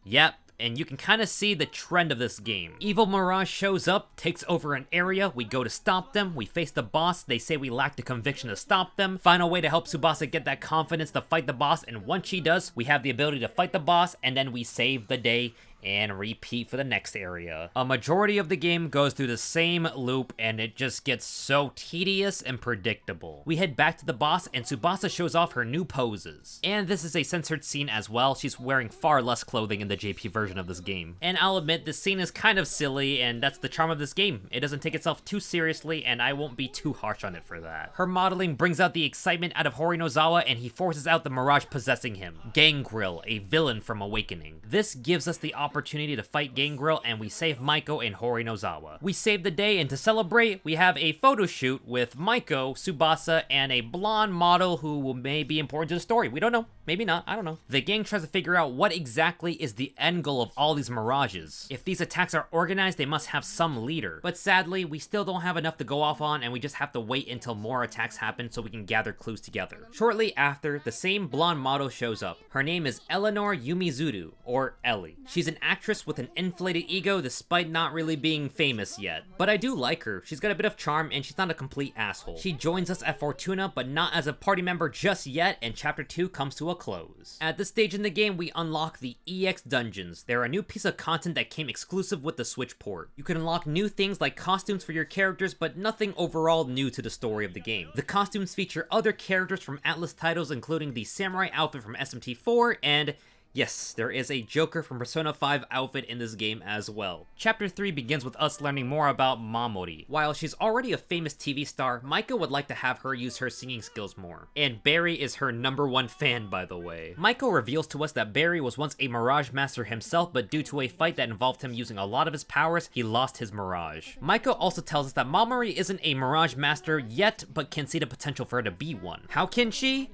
Yep, and you can kind of see the trend of this game. Evil Mirage shows up, takes over an area, we go to stop them, we face the boss, they say we lack the conviction to stop them, find a way to help Tsubasa get that confidence to fight the boss, and once she does, we have the ability to fight the boss, and then we save the day and repeat for the next area. A majority of the game goes through the same loop, and it just gets so tedious and predictable. We head back to the boss, and Tsubasa shows off her new poses. And this is a censored scene as well. She's wearing far less clothing in the JP version of this game. And I'll admit, this scene is kind of silly, and that's the charm of this game. It doesn't take itself too seriously, and I won't be too harsh on it for that. Her modeling brings out the excitement out of Hori Nozawa, and he forces out the Mirage possessing him. Gangrel, a villain from Awakening. This gives us the opportunity to fight Gangrel, and we save Maiko and Hori Nozawa. We save the day, and to celebrate, we have a photo shoot with Maiko, Tsubasa, and a blonde model who may be important to the story. We don't know. Maybe not. I don't know. The gang tries to figure out what exactly is the end goal of all these mirages. If these attacks are organized, they must have some leader. But sadly, we still don't have enough to go off on, and we just have to wait until more attacks happen so we can gather clues together. Shortly after, the same blonde model shows up. Her name is Eleanor Yumizuru, or Ellie. She's an actress with an inflated ego despite not really being famous yet. But I do like her. She's got a bit of charm, and she's not a complete asshole. She joins us at Fortuna, but not as a party member just yet, and Chapter 2 comes to a close. At this stage in the game, we unlock the EX dungeons. They're a new piece of content that came exclusive with the Switch port. You can unlock new things like costumes for your characters, but nothing overall new to the story of the game. The costumes feature other characters from Atlas titles, including the samurai outfit from SMT4, and yes, there is a Joker from Persona 5 outfit in this game as well. Chapter 3 begins with us learning more about Mamori. While she's already a famous TV star, Maiko would like to have her use her singing skills more. And Barry is her #1 fan, by the way. Maiko reveals to us that Barry was once a Mirage master himself, but due to a fight that involved him using a lot of his powers, he lost his Mirage. Maiko also tells us that Mamori isn't a Mirage master yet, but can see the potential for her to be one. How can she?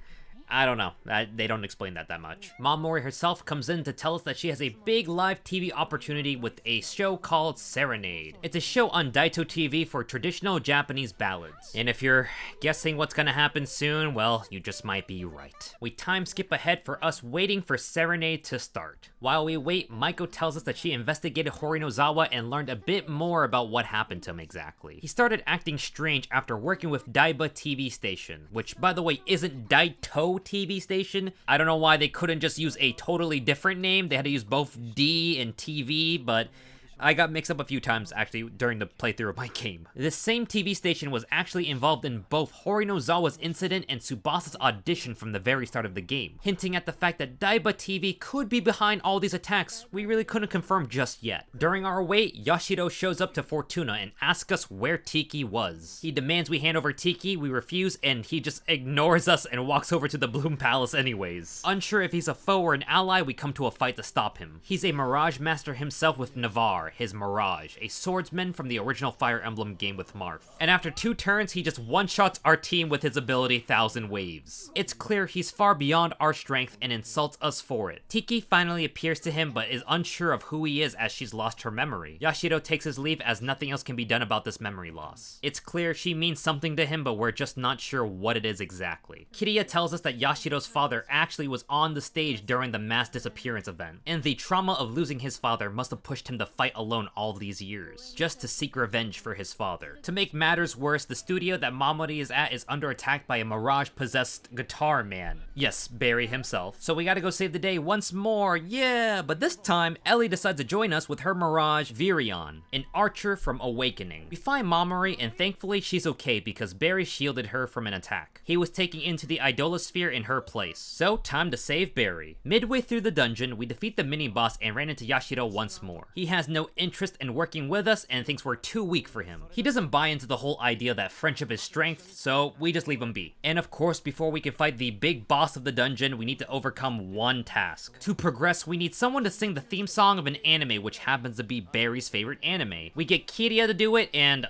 I don't know. They don't explain that much. Mamori herself comes in to tell us that she has a big live TV opportunity with a show called Serenade. It's a show on Daito TV for traditional Japanese ballads. And if you're guessing what's gonna happen soon, well, you just might be right. We time skip ahead for us waiting for Serenade to start. While we wait, Maiko tells us that she investigated Hori Nozawa and learned a bit more about what happened to him exactly. He started acting strange after working with Daiba TV station, which by the way isn't Daito O TV station. I don't know why they couldn't just use a totally different name. They had to use both D and TV, but I got mixed up a few times actually during the playthrough of my game. This same TV station was actually involved in both Horinozawa's incident and Tsubasa's audition from the very start of the game, hinting at the fact that Daiba TV could be behind all these attacks. We really couldn't confirm just yet. During our wait, Yashiro shows up to Fortuna and asks us where Tiki was. He demands we hand over Tiki, we refuse, and he just ignores us and walks over to the Bloom Palace anyways. Unsure if he's a foe or an ally, we come to a fight to stop him. He's a Mirage master himself with Navarre, his Mirage, a swordsman from the original Fire Emblem game with Marth. And after 2 turns, he just one-shots our team with his ability Thousand Waves. It's clear he's far beyond our strength and insults us for it. Tiki finally appears to him but is unsure of who he is as she's lost her memory. Yashiro takes his leave as nothing else can be done about this memory loss. It's clear she means something to him, but we're just not sure what it is exactly. Kiriya tells us that Yashiro's father actually was on the stage during the mass disappearance event, and the trauma of losing his father must have pushed him to fight alone all these years, just to seek revenge for his father. To make matters worse, the studio that Mamori is at is under attack by a Mirage-possessed guitar man. Yes, Barry himself. So we gotta go save the day once more, yeah! But this time, Ellie decides to join us with her Mirage, Virion, an archer from Awakening. We find Mamori, and thankfully she's okay because Barry shielded her from an attack. He was taken into the idolasphere in her place. So, time to save Barry. Midway through the dungeon, we defeat the mini-boss and ran into Yashiro once more. He has no interest in working with us and thinks we're too weak for him. He doesn't buy into the whole idea that friendship is strength, so we just leave him be. And of course, before we can fight the big boss of the dungeon, we need to overcome one task. To progress, we need someone to sing the theme song of an anime, which happens to be Barry's favorite anime. We get Kiriya to do it, and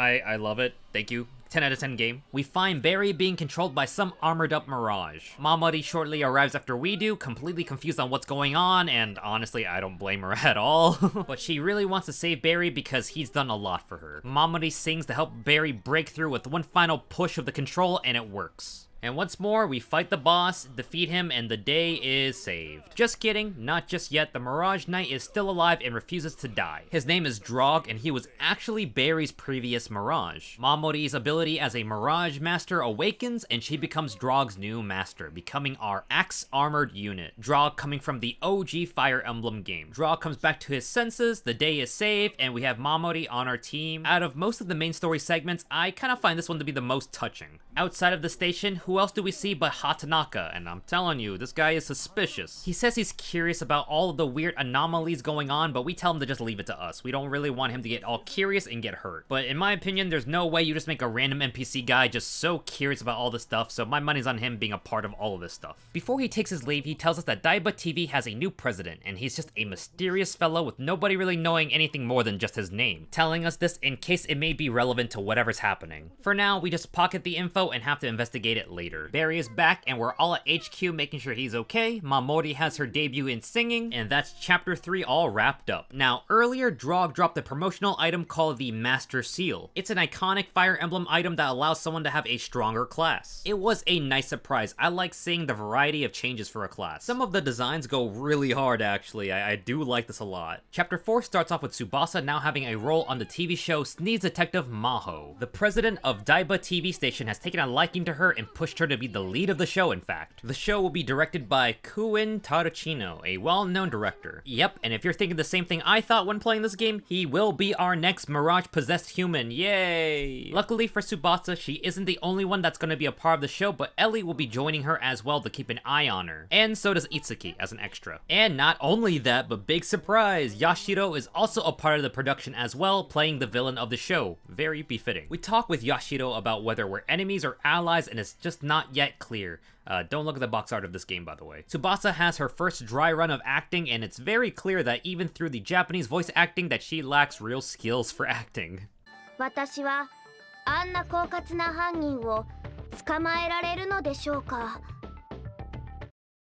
I love it. Thank you. 10 out of 10 game. We find Barry being controlled by some armored up Mirage. Mamori shortly arrives after we do, completely confused on what's going on, and honestly, I don't blame her at all. But she really wants to save Barry because he's done a lot for her. Mamori sings to help Barry break through with one final push of the control, and it works. And once more, we fight the boss, defeat him, and the day is saved. Just kidding, not just yet. The Mirage Knight is still alive and refuses to die. His name is Drog, and he was actually Barry's previous Mirage. Mamori's ability as a Mirage Master awakens, and she becomes Drog's new master, becoming our axe-armored unit. Drog coming from the OG Fire Emblem game. Drog comes back to his senses, the day is saved, and we have Mamori on our team. Out of most of the main story segments, I kind of find this one to be the most touching. Outside of the station, who else do we see but Hatanaka? And I'm telling you, this guy is suspicious. He says he's curious about all of the weird anomalies going on, but we tell him to just leave it to us. We don't really want him to get all curious and get hurt. But in my opinion, there's no way you just make a random NPC guy just so curious about all this stuff, so my money's on him being a part of all of this stuff. Before he takes his leave, he tells us that Daiba TV has a new president, and he's just a mysterious fellow with nobody really knowing anything more than just his name, telling us this in case it may be relevant to whatever's happening. For now, we just pocket the info and have to investigate it later. Barry is back, and we're all at HQ making sure he's okay. Mamori has her debut in singing, and that's chapter 3 all wrapped up. Now, earlier, Drog dropped a promotional item called the Master Seal. It's an iconic Fire Emblem item that allows someone to have a stronger class. It was a nice surprise. I like seeing the variety of changes for a class. Some of the designs go really hard, actually. I do like this a lot. Chapter 4 starts off with Tsubasa now having a role on the TV show Sneeze Detective Maho. The president of Daiba TV station has taken a liking to her and pushed her to be the lead of the show, in fact. The show will be directed by Kuin Tarachino, a well-known director. Yep, and if you're thinking the same thing I thought when playing this game, he will be our next Mirage-possessed human, yay! Luckily for Tsubasa, she isn't the only one that's going to be a part of the show, but Ellie will be joining her as well to keep an eye on her. And so does Itsuki as an extra. And not only that, but big surprise, Yashiro is also a part of the production as well, playing the villain of the show. Very befitting. We talk with Yashiro about whether we're enemies or allies, and it's just not yet clear. Don't look at the box art of this game, by the way. Tsubasa has her first dry run of acting, and it's very clear that even through the Japanese voice acting that she lacks real skills for acting.
私はあんな狡猾な犯人を捕まえられるのでしょうか。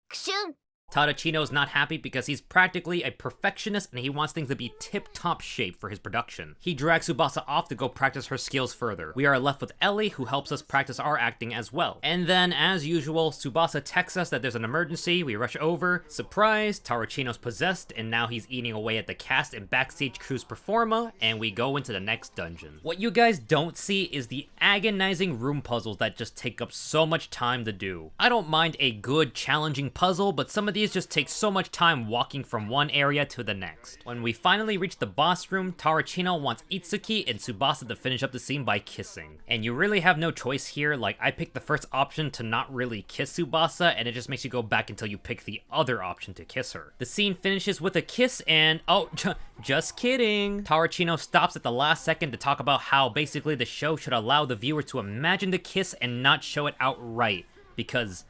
クシュン
Tadachino's not happy because he's practically a perfectionist and he wants things to be tip-top shape for his production. He drags Tsubasa off to go practice her skills further. We are left with Ellie, who helps us practice our acting as well. And then, as usual, Tsubasa texts us that there's an emergency, we rush over. Surprise, Tarachino's possessed, and now he's eating away at the cast and backstage crew's performa, and we go into the next dungeon. What you guys don't see is the agonizing room puzzles that just take up so much time to do. I don't mind a good, challenging puzzle, but some of these just take so much time walking from one area to the next. When we finally reach the boss room, Tarachino wants Itsuki and Tsubasa to finish up the scene by kissing. And you really have no choice here, like I picked the first option to not really kiss Tsubasa, and it just makes you go back until you pick the other option to kiss her. The scene finishes with a kiss and, oh, just kidding. Tarachino stops at the last second to talk about how basically the show should allow the viewer to imagine the kiss and not show it outright, because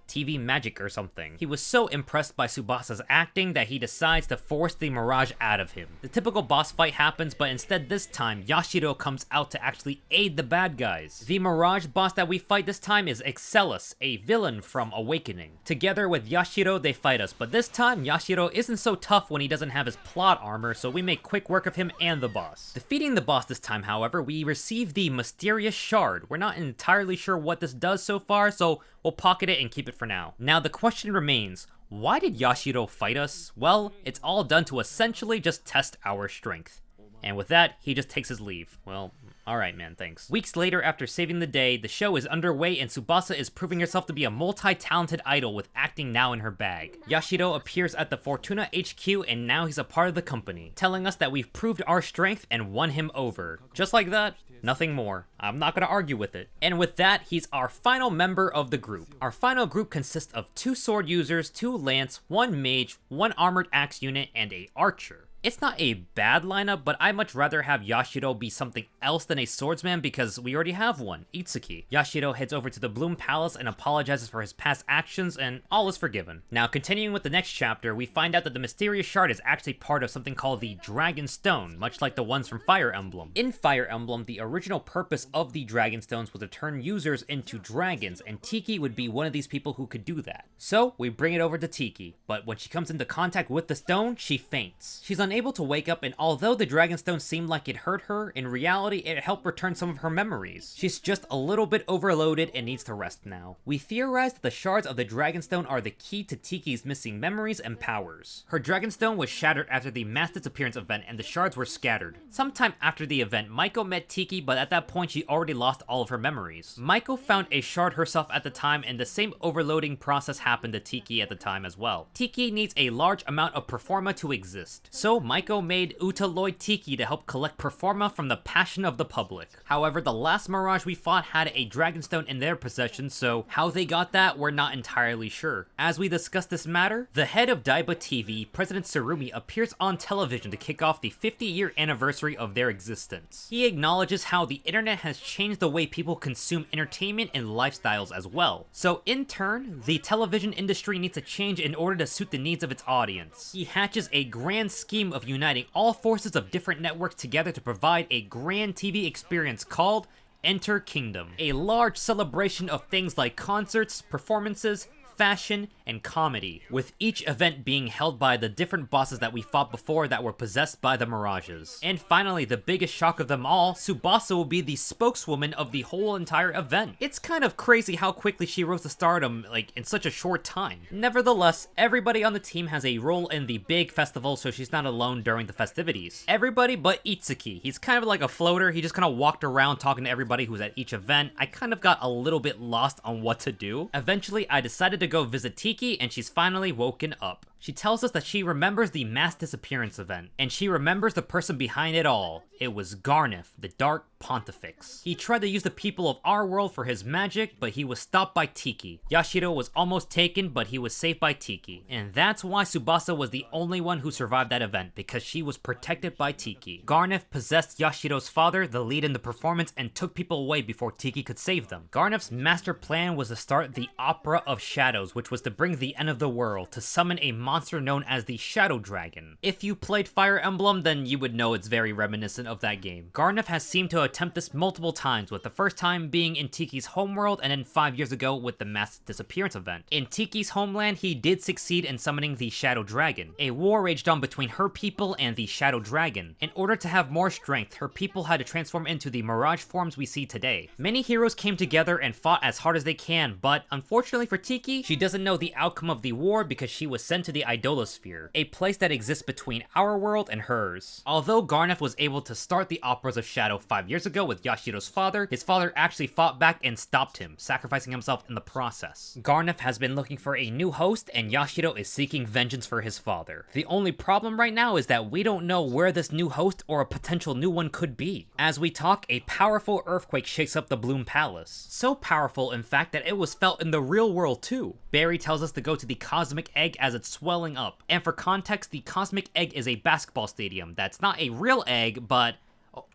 TV magic or something. He was so impressed by Tsubasa's acting that he decides to force the Mirage out of him. The typical boss fight happens, but instead this time, Yashiro comes out to actually aid the bad guys. The Mirage boss that we fight this time is Excellus, a villain from Awakening. Together with Yashiro, they fight us, but this time, Yashiro isn't so tough when he doesn't have his plot armor, so we make quick work of him and the boss. Defeating the boss this time, however, we receive the mysterious shard. We're not entirely sure what this does so far, so we'll pocket it and keep it for now. Now the question remains, why did Yashiro fight us? Well, it's all done to essentially just test our strength. And with that, he just takes his leave. Well, alright man, thanks. Weeks later, after saving the day, the show is underway and Tsubasa is proving herself to be a multi-talented idol with acting now in her bag. Yashiro appears at the Fortuna HQ and now he's a part of the company, telling us that we've proved our strength and won him over. Just like that, nothing more. I'm not gonna argue with it. And with that, he's our final member of the group. Our final group consists of 2 sword users, 2 lance, 1 mage, 1 armored axe unit, and a archer. It's not a bad lineup, but I'd much rather have Yashiro be something else than a swordsman because we already have one, Itsuki. Yashiro heads over to the Bloom Palace and apologizes for his past actions, and all is forgiven. Now, continuing with the next chapter, we find out that the mysterious shard is actually part of something called the Dragonstone, much like the ones from Fire Emblem. In Fire Emblem, the original purpose of the Dragonstones was to turn users into dragons, and Tiki would be one of these people who could do that. So, we bring it over to Tiki, but when she comes into contact with the stone, she faints. She's unable to wake up, and although the Dragonstone seemed like it hurt her, in reality it helped return some of her memories. She's just a little bit overloaded and needs to rest now. We theorize that the shards of the Dragonstone are the key to Tiki's missing memories and powers. Her Dragonstone was shattered after the mass disappearance event and the shards were scattered. Sometime after the event, Maiko met Tiki, but at that point she already lost all of her memories. Maiko found a shard herself at the time, and the same overloading process happened to Tiki at the time as well. Tiki needs a large amount of performa to exist, so Maiko made Utaloid Tiki to help collect performa from the passion of the public. However, the last Mirage we fought had a Dragonstone in their possession, so how they got that, we're not entirely sure. As we discuss this matter, the head of Daiba TV, President Tsurumi, appears on television to kick off the 50-year anniversary of their existence. He acknowledges how the internet has changed the way people consume entertainment and lifestyles as well. So in turn, the television industry needs to change in order to suit the needs of its audience. He hatches a grand scheme of uniting all forces of different networks together to provide a grand TV experience called Enter Kingdom. A large celebration of things like concerts, performances, fashion, and comedy, with each event being held by the different bosses that we fought before that were possessed by the Mirages. And finally, the biggest shock of them all, Tsubasa will be the spokeswoman of the whole entire event. It's kind of crazy how quickly she rose to stardom, like, in such a short time. Nevertheless, everybody on the team has a role in the big festival, so she's not alone during the festivities. Everybody but Itsuki. He's kind of like a floater, he just kind of walked around talking to everybody who's at each event. I kind of got a little bit lost on what to do. Eventually, I decided to go visit Tiki, and she's finally woken up. She tells us that she remembers the mass disappearance event, and she remembers the person behind it all. It was Garneth, the Dark Pontifex. He tried to use the people of our world for his magic, but he was stopped by Tiki. Yashiro was almost taken, but he was saved by Tiki. And that's why Tsubasa was the only one who survived that event, because she was protected by Tiki. Garneth possessed Yashiro's father, the lead in the performance, and took people away before Tiki could save them. Garneth's master plan was to start the Opera of Shadows, which was to bring the end of the world, to summon a monster monster known as the Shadow Dragon. If you played Fire Emblem, then you would know it's very reminiscent of that game. Garneth has seemed to attempt this multiple times, with the first time being in Tiki's homeworld and then 5 years ago with the mass disappearance event. In Tiki's homeland, he did succeed in summoning the Shadow Dragon. A war raged on between her people and the Shadow Dragon. In order to have more strength, her people had to transform into the Mirage forms we see today. Many heroes came together and fought as hard as they can, but unfortunately for Tiki, she doesn't know the outcome of the war because she was sent to the idolasphere, a place that exists between our world and hers. Although Garneth was able to start the Operas of Shadow 5 years ago with Yashiro's father, his father actually fought back and stopped him, sacrificing himself in the process. Garneth has been looking for a new host, and Yashiro is seeking vengeance for his father. The only problem right now is that we don't know where this new host or a potential new one could be. As we talk, a powerful earthquake shakes up the Bloom Palace. So powerful, in fact, that it was felt in the real world too. Barry tells us to go to the Cosmic Egg as it's swelling up. And for context, the Cosmic Egg is a basketball stadium that's not a real egg, but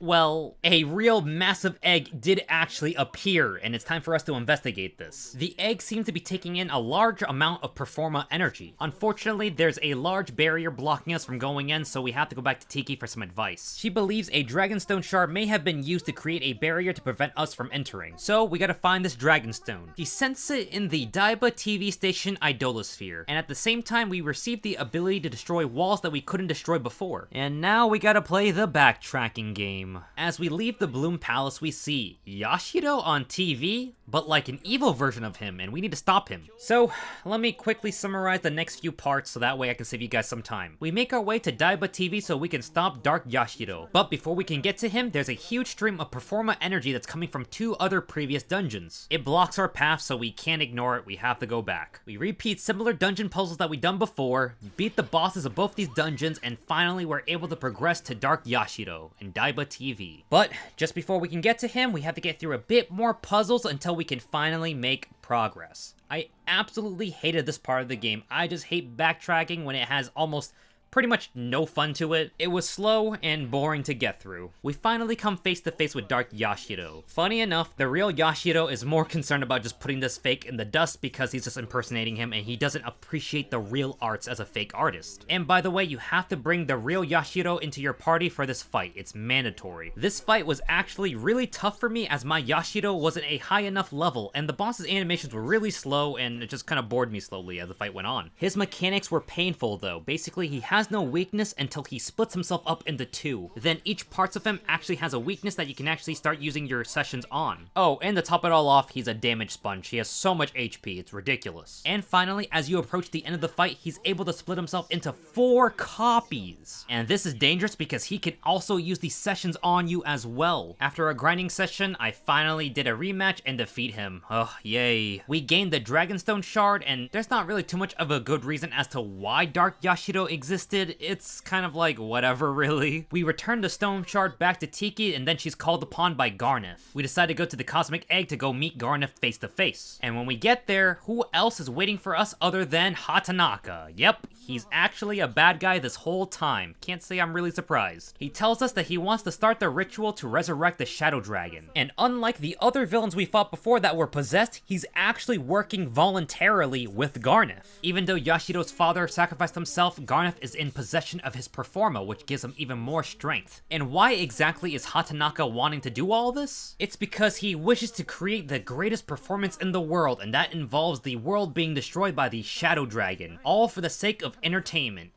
well, a real massive egg did actually appear, and it's time for us to investigate this. The egg seems to be taking in a large amount of Performa energy. Unfortunately, there's a large barrier blocking us from going in, so we have to go back to Tiki for some advice. She believes a Dragonstone shard may have been used to create a barrier to prevent us from entering, so we gotta find this Dragonstone. She sends it in the Daiba TV station idolasphere, and at the same time we receive the ability to destroy walls that we couldn't destroy before. And now we gotta play the backtracking game. As we leave the Bloom Palace, we see Yashiro on TV, but like an evil version of him, and we need to stop him. So, let me quickly summarize the next few parts so that way I can save you guys some time. We make our way to Daiba TV so we can stop Dark Yashiro, but before we can get to him, there's a huge stream of Performa energy that's coming from 2 other previous dungeons. It blocks our path, so we can't ignore it, we have to go back. We repeat similar dungeon puzzles that we done before, beat the bosses of both these dungeons, and finally we're able to progress to Dark Yashiro in Daiba TV. But just before we can get to him, we have to get through a bit more puzzles until we can finally make progress. I absolutely hated this part of the game. I just hate backtracking when it has almost pretty much no fun to it. It was slow and boring to get through. We finally come face to face with Dark Yashiro. Funny enough, the real Yashiro is more concerned about just putting this fake in the dust because he's just impersonating him and he doesn't appreciate the real arts as a fake artist. And by the way, you have to bring the real Yashiro into your party for this fight. It's mandatory. This fight was actually really tough for me as my Yashiro wasn't a high enough level and the boss's animations were really slow and it just kind of bored me slowly as the fight went on. His mechanics were painful though. Basically, he has no weakness until he splits himself up into 2. Then each parts of him actually has a weakness that you can actually start using your sessions on. Oh, and to top it all off, he's a damage sponge. He has so much HP, it's ridiculous. And finally, as you approach the end of the fight, he's able to split himself into 4 copies. And this is dangerous because he can also use these sessions on you as well. After a grinding session, I finally did a rematch and defeat him. Oh, yay. We gained the Dragonstone shard, and there's not really too much of a good reason as to why Dark Yashiro existed. It's kind of like whatever, really. We return the stone shard back to Tiki, and then she's called upon by Garneth. We decide to go to the Cosmic Egg to go meet Garneth face to face. And when we get there, who else is waiting for us other than Hatanaka? Yep, he's actually a bad guy this whole time. Can't say I'm really surprised. He tells us that he wants to start the ritual to resurrect the Shadow Dragon. And unlike the other villains we fought before that were possessed, he's actually working voluntarily with Garneth. Even though Yashiro's father sacrificed himself, Garneth is in possession of his Performa, which gives him even more strength. And why exactly is Hatanaka wanting to do all this? It's because he wishes to create the greatest performance in the world, and that involves the world being destroyed by the Shadow Dragon, all for the sake of entertainment.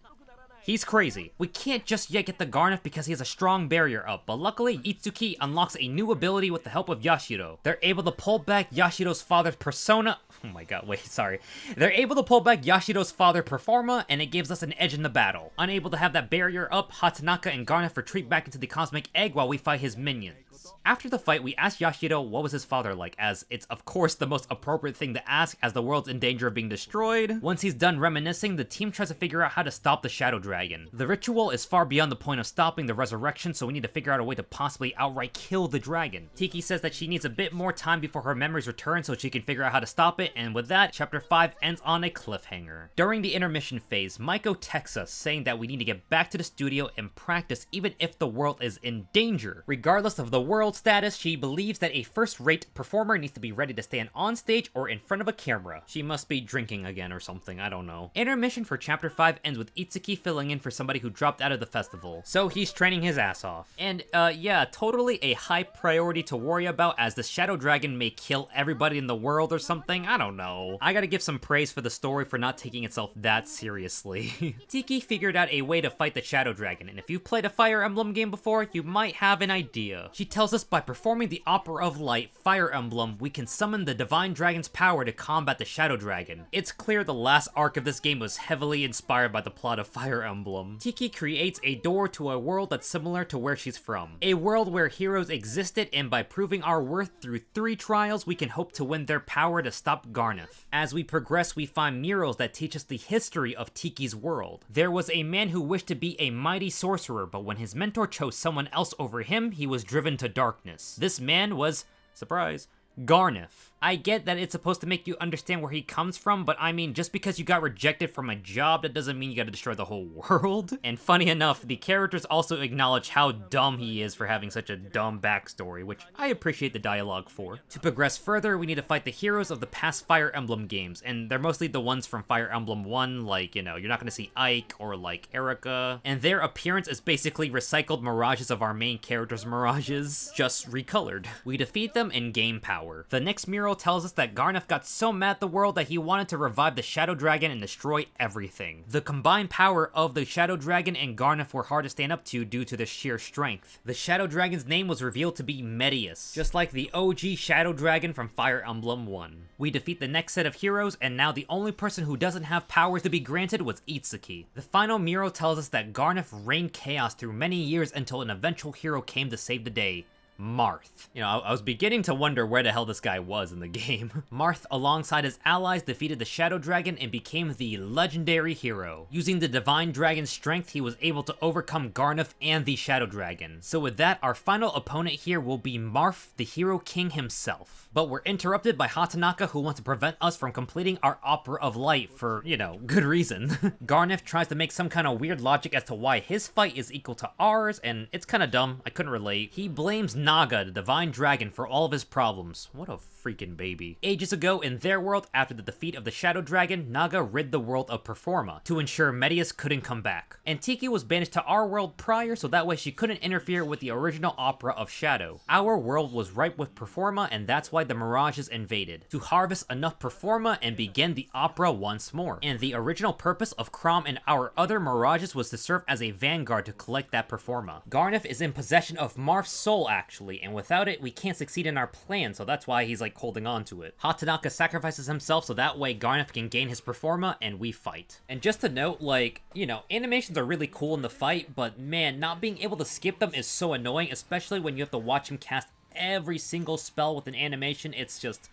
He's crazy. We can't just yet get the Garneth because he has a strong barrier up, but luckily Itsuki unlocks a new ability with the help of Yashiro. They're able to pull back Yashiro's father's persona. Oh my god, wait, sorry. They're able to pull back Yashiro's father Performa, and it gives us an edge in the battle. Unable to have that barrier up, Hatanaka and Garneth retreat back into the Cosmic Egg while we fight his minions. After the fight, we asked Yashiro what was his father like, as it's of course the most appropriate thing to ask as the world's in danger of being destroyed. Once he's done reminiscing, the team tries to figure out how to stop the Shadow Dragon. The ritual is far beyond the point of stopping the resurrection, so we need to figure out a way to possibly outright kill the dragon. Tiki says that she needs a bit more time before her memories return so she can figure out how to stop it, and with that, chapter 5 ends on a cliffhanger. During the intermission phase, Maiko texts us saying that we need to get back to the studio and practice even if the world is in danger. Regardless of the world world status, she believes that a first-rate performer needs to be ready to stand on stage or in front of a camera. She must be drinking again or something, I don't know. Intermission for Chapter 5 ends with Itsuki filling in for somebody who dropped out of the festival. So he's training his ass off. And, yeah, totally a high priority to worry about, as the Shadow Dragon may kill everybody in the world or something, I don't know. I gotta give some praise for the story for not taking itself that seriously. Tiki figured out a way to fight the Shadow Dragon, and if you've played a Fire Emblem game before, you might have an idea. She tells us by performing the Opera of Light, Fire Emblem, we can summon the Divine Dragon's power to combat the Shadow Dragon. It's clear the last arc of this game was heavily inspired by the plot of Fire Emblem. Tiki creates a door to a world that's similar to where she's from. A world where heroes existed, and by proving our worth through 3 trials, we can hope to win their power to stop Garneth. As we progress, we find murals that teach us the history of Tiki's world. There was a man who wished to be a mighty sorcerer, but when his mentor chose someone else over him, he was driven to darkness. This man was, surprise, Garneth. I get that it's supposed to make you understand where he comes from, but I mean, just because you got rejected from a job, that doesn't mean you gotta destroy the whole world. And funny enough, the characters also acknowledge how dumb he is for having such a dumb backstory, which I appreciate the dialogue for. To progress further, we need to fight the heroes of the past Fire Emblem games, and they're mostly the ones from Fire Emblem 1, like, you know, you're not gonna see Ike or, like, Erica, and their appearance is basically recycled mirages of our main character's mirages, just recolored. We defeat them in game power. The next mural tells us that Garneth got so mad at the world that he wanted to revive the Shadow Dragon and destroy everything. The combined power of the Shadow Dragon and Garneth were hard to stand up to due to their sheer strength. The Shadow Dragon's name was revealed to be Medius, just like the OG Shadow Dragon from Fire Emblem 1. We defeat the next set of heroes, and now the only person who doesn't have powers to be granted was Itsuki. The final mural tells us that Garneth reigned chaos through many years until an eventual hero came to save the day. Marth. You know, I was beginning to wonder where the hell this guy was in the game. Marth, alongside his allies, defeated the Shadow Dragon and became the legendary hero. Using the Divine Dragon's strength, he was able to overcome Garneth and the Shadow Dragon. So with that, our final opponent here will be Marth, the Hero King himself. But we're interrupted by Hatanaka, who wants to prevent us from completing our Opera of Light for, you know, good reason. Garneth tries to make some kind of weird logic as to why his fight is equal to ours, and it's kind of dumb. I couldn't relate. He blames Naga, the Divine Dragon, for all of his problems. What a freaking baby. Ages ago, in their world, after the defeat of the Shadow Dragon, Naga rid the world of Performa to ensure Medius couldn't come back. And Tiki was banished to our world prior, so that way she couldn't interfere with the original Opera of Shadow. Our world was ripe with Performa, and that's why the Mirages invaded, to harvest enough Performa and begin the Opera once more. And the original purpose of Chrom and our other Mirages was to serve as a vanguard to collect that Performa. Garneth is in possession of Marth's soul, actually, and without it, we can't succeed in our plan, so that's why he's like holding on to it. Hatanaka sacrifices himself so that way Garneth can gain his Performa and we fight. And just to note, like, you know, animations are really cool in the fight, but man, not being able to skip them is so annoying, especially when you have to watch him cast every single spell with an animation. It's just...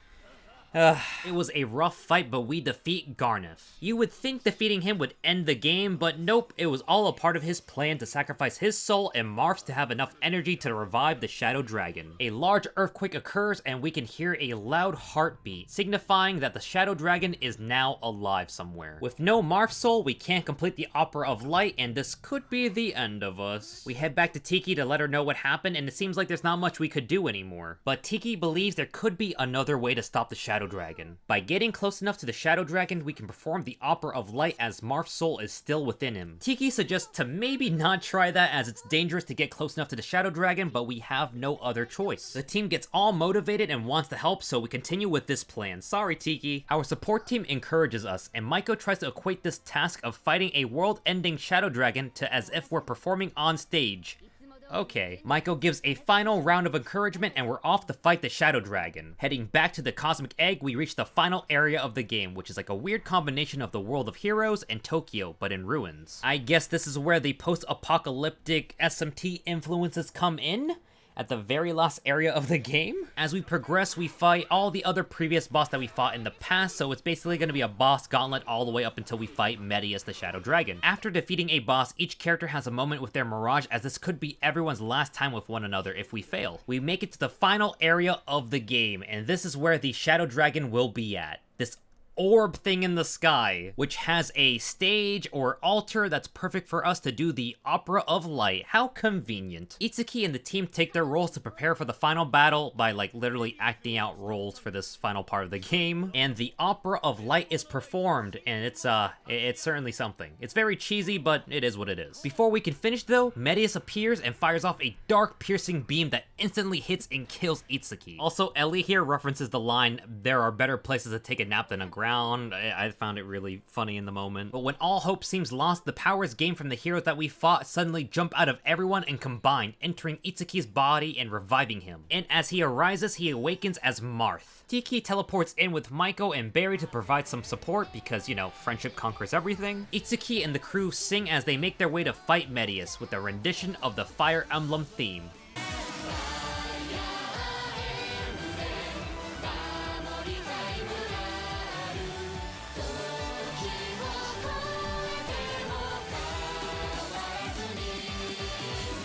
it was a rough fight, but we defeat Garneth. You would think defeating him would end the game, but nope, it was all a part of his plan to sacrifice his soul and Marth's to have enough energy to revive the Shadow Dragon. A large earthquake occurs and we can hear a loud heartbeat, signifying that the Shadow Dragon is now alive somewhere. With no Marth's soul, we can't complete the Opera of Light, and this could be the end of us. We head back to Tiki to let her know what happened, and it seems like there's not much we could do anymore. But Tiki believes there could be another way to stop the Shadow Dragon. By getting close enough to the Shadow Dragon, we can perform the Opera of Light as Marth's soul is still within him. Tiki suggests to maybe not try that as it's dangerous to get close enough to the Shadow Dragon, but we have no other choice. The team gets all motivated and wants to help, so we continue with this plan. Sorry, Tiki. Our support team encourages us, and Maiko tries to equate this task of fighting a world-ending Shadow Dragon to as if we're performing on stage. Okay. Maiko gives a final round of encouragement and we're off to fight the Shadow Dragon. Heading back to the Cosmic Egg, we reach the final area of the game, which is like a weird combination of the world of heroes and Tokyo, but in ruins. I guess this is where the post-apocalyptic SMT influences come in? At the very last area of the game. As we progress, we fight all the other previous boss that we fought in the past, so it's basically going to be a boss gauntlet all the way up until we fight Medius the Shadow Dragon. After defeating a boss, each character has a moment with their Mirage, as this could be everyone's last time with one another if we fail. We make it to the final area of the game, and this is where the Shadow Dragon will be at. This orb thing in the sky, which has a stage or altar that's perfect for us to do the Opera of Light. How convenient. Itsuki and the team take their roles to prepare for the final battle by like literally acting out roles for this final part of the game, and the Opera of Light is performed, and it's certainly something. It's very cheesy, but it is what it is. Before we can finish though, Medius appears and fires off a dark piercing beam that instantly hits and kills Itsuki. Also, Ellie here references the line, "There are better places to take a nap than a ground." I found it really funny in the moment. But when all hope seems lost, the powers gained from the heroes that we fought suddenly jump out of everyone and combine, entering Itsuki's body and reviving him. And as he arises, he awakens as Marth. Tiki teleports in with Maiko and Barry to provide some support because, you know, friendship conquers everything. Itsuki and the crew sing as they make their way to fight Medius with a rendition of the Fire Emblem theme.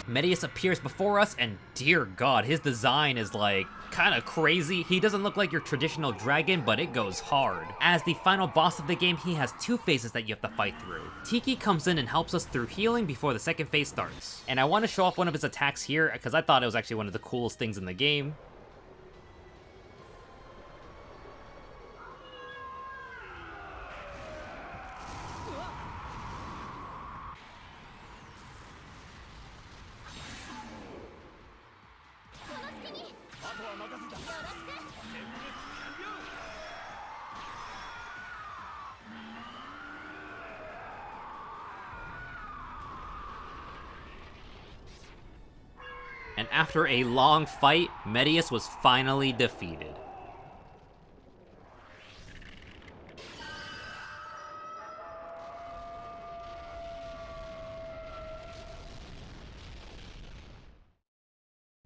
Medius appears before us, and dear god, his design is like kind of crazy. He doesn't look like your traditional dragon, but it goes hard. As the final boss of the game, he has two phases that you have to fight through. Tiki comes in and helps us through healing before the second phase starts. And I want to show off one of his attacks here because I thought it was actually one of the coolest things in the game. And after a long fight, Medius was finally defeated.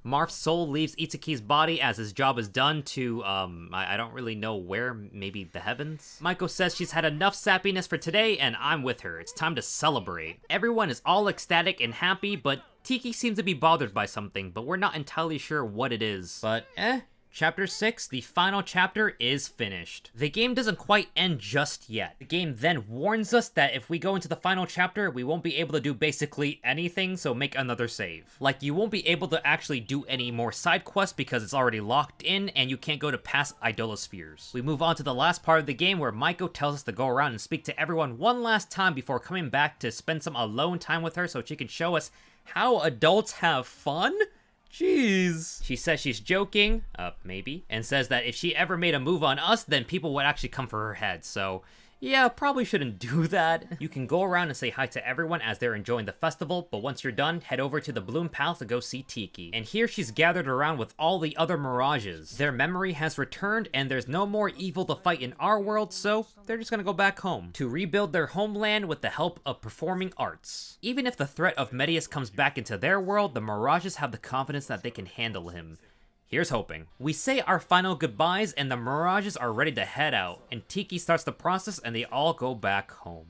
Marth's soul leaves Itsuki's body as his job is done to, I don't really know where, maybe the heavens? Maiko says she's had enough sappiness for today, and I'm with her. It's time to celebrate. Everyone is all ecstatic and happy, but Tiki seems to be bothered by something, but we're not entirely sure what it is. But, Chapter 6, the final chapter, is finished. The game doesn't quite end just yet. The game then warns us that if we go into the final chapter, we won't be able to do basically anything, so make another save. Like, you won't be able to actually do any more side quests because it's already locked in, and you can't go to past idolaspheres. We move on to the last part of the game where Maiko tells us to go around and speak to everyone one last time before coming back to spend some alone time with her so she can show us how adults have fun? Jeez. She says she's joking, maybe, and says that if she ever made a move on us, then people would actually come for her head, so yeah, probably shouldn't do that. You can go around and say hi to everyone as they're enjoying the festival, but once you're done, head over to the Bloom Palace to go see Tiki. And here she's gathered around with all the other Mirages. Their memory has returned, and there's no more evil to fight in our world, so they're just gonna go back home to rebuild their homeland with the help of performing arts. Even if the threat of Medius comes back into their world, the Mirages have the confidence that they can handle him. Here's hoping. We say our final goodbyes and the Mirages are ready to head out, and Tiki starts the process and they all go back home.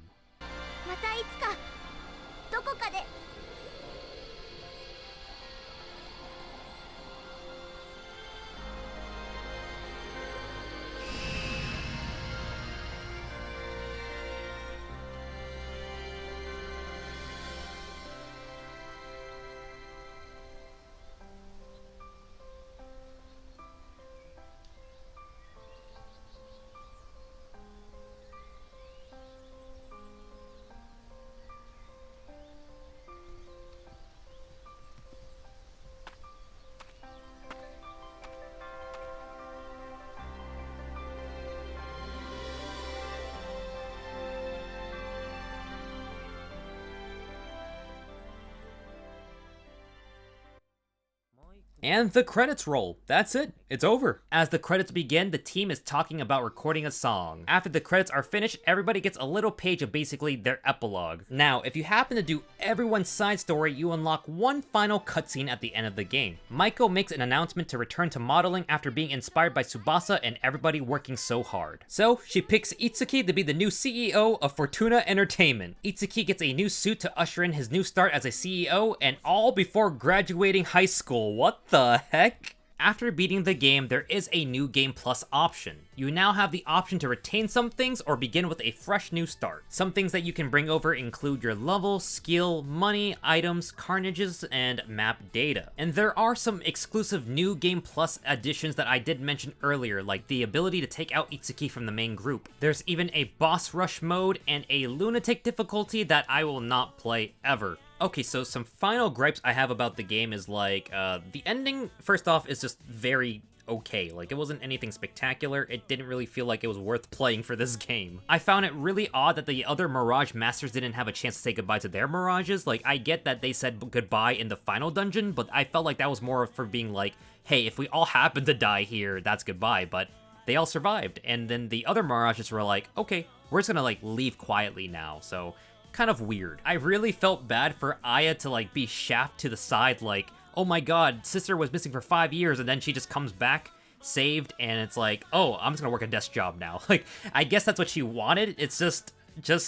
And the credits roll. That's it. It's over. As the credits begin, the team is talking about recording a song. After the credits are finished, everybody gets a little page of basically their epilogue. Now, if you happen to do everyone's side story, you unlock one final cutscene at the end of the game. Maiko makes an announcement to return to modeling after being inspired by Tsubasa and everybody working so hard. So, she picks Itsuki to be the new CEO of Fortuna Entertainment. Itsuki gets a new suit to usher in his new start as a CEO, and all before graduating high school. What the heck? After beating the game, there is a new game plus option. You now have the option to retain some things or begin with a fresh new start. Some things that you can bring over include your level, skill, money, items, carnages, and map data. And there are some exclusive new game plus additions that I did mention earlier, like the ability to take out Itsuki from the main group. There's even a boss rush mode and a lunatic difficulty that I will not play ever. Okay, so some final gripes I have about the game is like, the ending, first off, is just very okay. Like, it wasn't anything spectacular. It didn't really feel like it was worth playing for this game. I found it really odd that the other Mirage Masters didn't have a chance to say goodbye to their Mirages. Like, I get that they said goodbye in the final dungeon, but I felt like that was more for being like, hey, if we all happen to die here, that's goodbye, but they all survived. And then the other Mirages were like, okay, we're just gonna, like, leave quietly now, so kind of weird. I really felt bad for Aya to, like, be shafted to the side, like, oh my god, sister was missing for 5 years, and then she just comes back, saved, and it's like, oh, I'm just gonna work a desk job now. Like, I guess that's what she wanted. It's just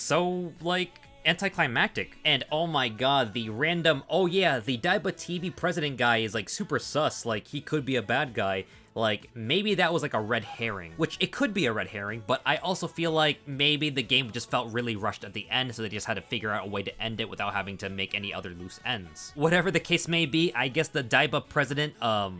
so, like, anticlimactic. And oh my god, the random, oh yeah, the Daiba TV president guy is, like, super sus, like, he could be a bad guy. Like, maybe that was like a red herring, which it could be a red herring, but I also feel like maybe the game just felt really rushed at the end, so they just had to figure out a way to end it without having to make any other loose ends. Whatever the case may be, I guess the Daiba president,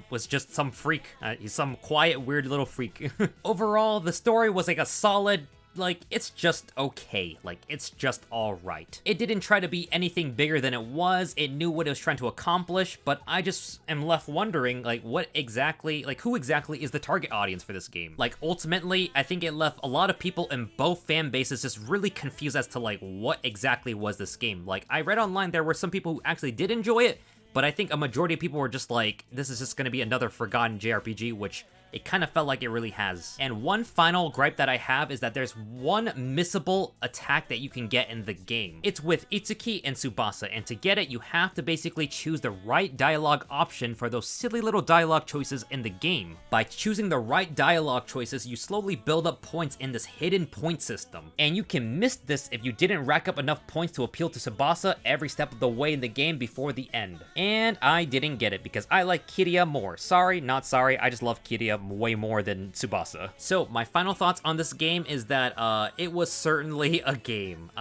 was just some freak. He's some quiet, weird little freak. Overall, the story was like a solid, like, it's just okay. Like, it's just alright. It didn't try to be anything bigger than it was, it knew what it was trying to accomplish, but I just am left wondering, like, what exactly, like, who exactly is the target audience for this game? Like, ultimately, I think it left a lot of people in both fan bases just really confused as to, like, what exactly was this game. Like, I read online there were some people who actually did enjoy it, but I think a majority of people were just like, this is just gonna be another forgotten JRPG, which it kind of felt like it really has. And one final gripe that I have is that there's one missable attack that you can get in the game. It's with Itsuki and Tsubasa, and to get it, you have to basically choose the right dialogue option for those silly little dialogue choices in the game. By choosing the right dialogue choices, you slowly build up points in this hidden point system. And you can miss this if you didn't rack up enough points to appeal to Tsubasa every step of the way in the game before the end. And I didn't get it because I like Kiria more. Sorry, not sorry, I just love Kiria way more than Tsubasa. So my final thoughts on this game is that it was certainly a game.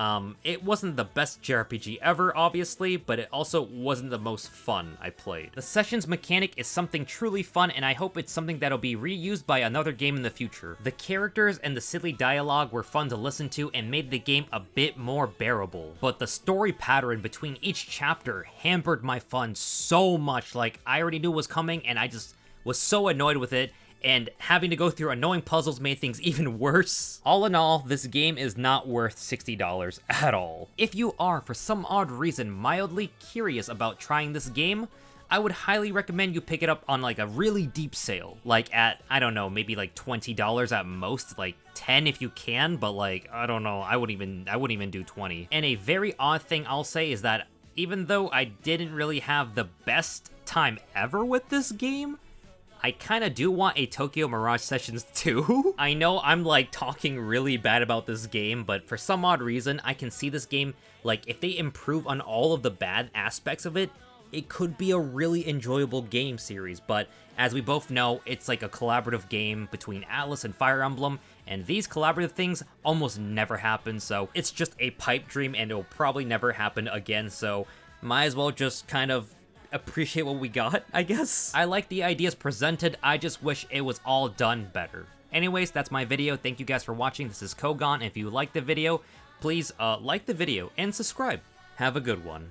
It wasn't the best JRPG ever, obviously, but it also wasn't the most fun I played. The sessions mechanic is something truly fun, and I hope it's something that'll be reused by another game in the future. The characters and the silly dialogue were fun to listen to and made the game a bit more bearable, but the story pattern between each chapter hampered my fun so much. Like, I already knew it was coming, and I just was so annoyed with it, and having to go through annoying puzzles made things even worse. All in all, this game is not worth $60 at all. If you are, for some odd reason, mildly curious about trying this game, I would highly recommend you pick it up on, like, a really deep sale. Like, at, I don't know, maybe like $20 at most, like 10 if you can, but like, I don't know, I wouldn't even do 20. And a very odd thing I'll say is that even though I didn't really have the best time ever with this game, I kinda do want a Tokyo Mirage Sessions 2. I know I'm, like, talking really bad about this game, but for some odd reason, I can see this game, like, if they improve on all of the bad aspects of it, it could be a really enjoyable game series. But as we both know, it's like a collaborative game between Atlas and Fire Emblem, and these collaborative things almost never happen, so it's just a pipe dream and it'll probably never happen again, so might as well just kind of appreciate what we got, I guess. I like the ideas presented, I just wish it was all done better. Anyways, that's my video. Thank you guys for watching. This is Kogan. If you liked the video, please like the video and subscribe. Have a good one.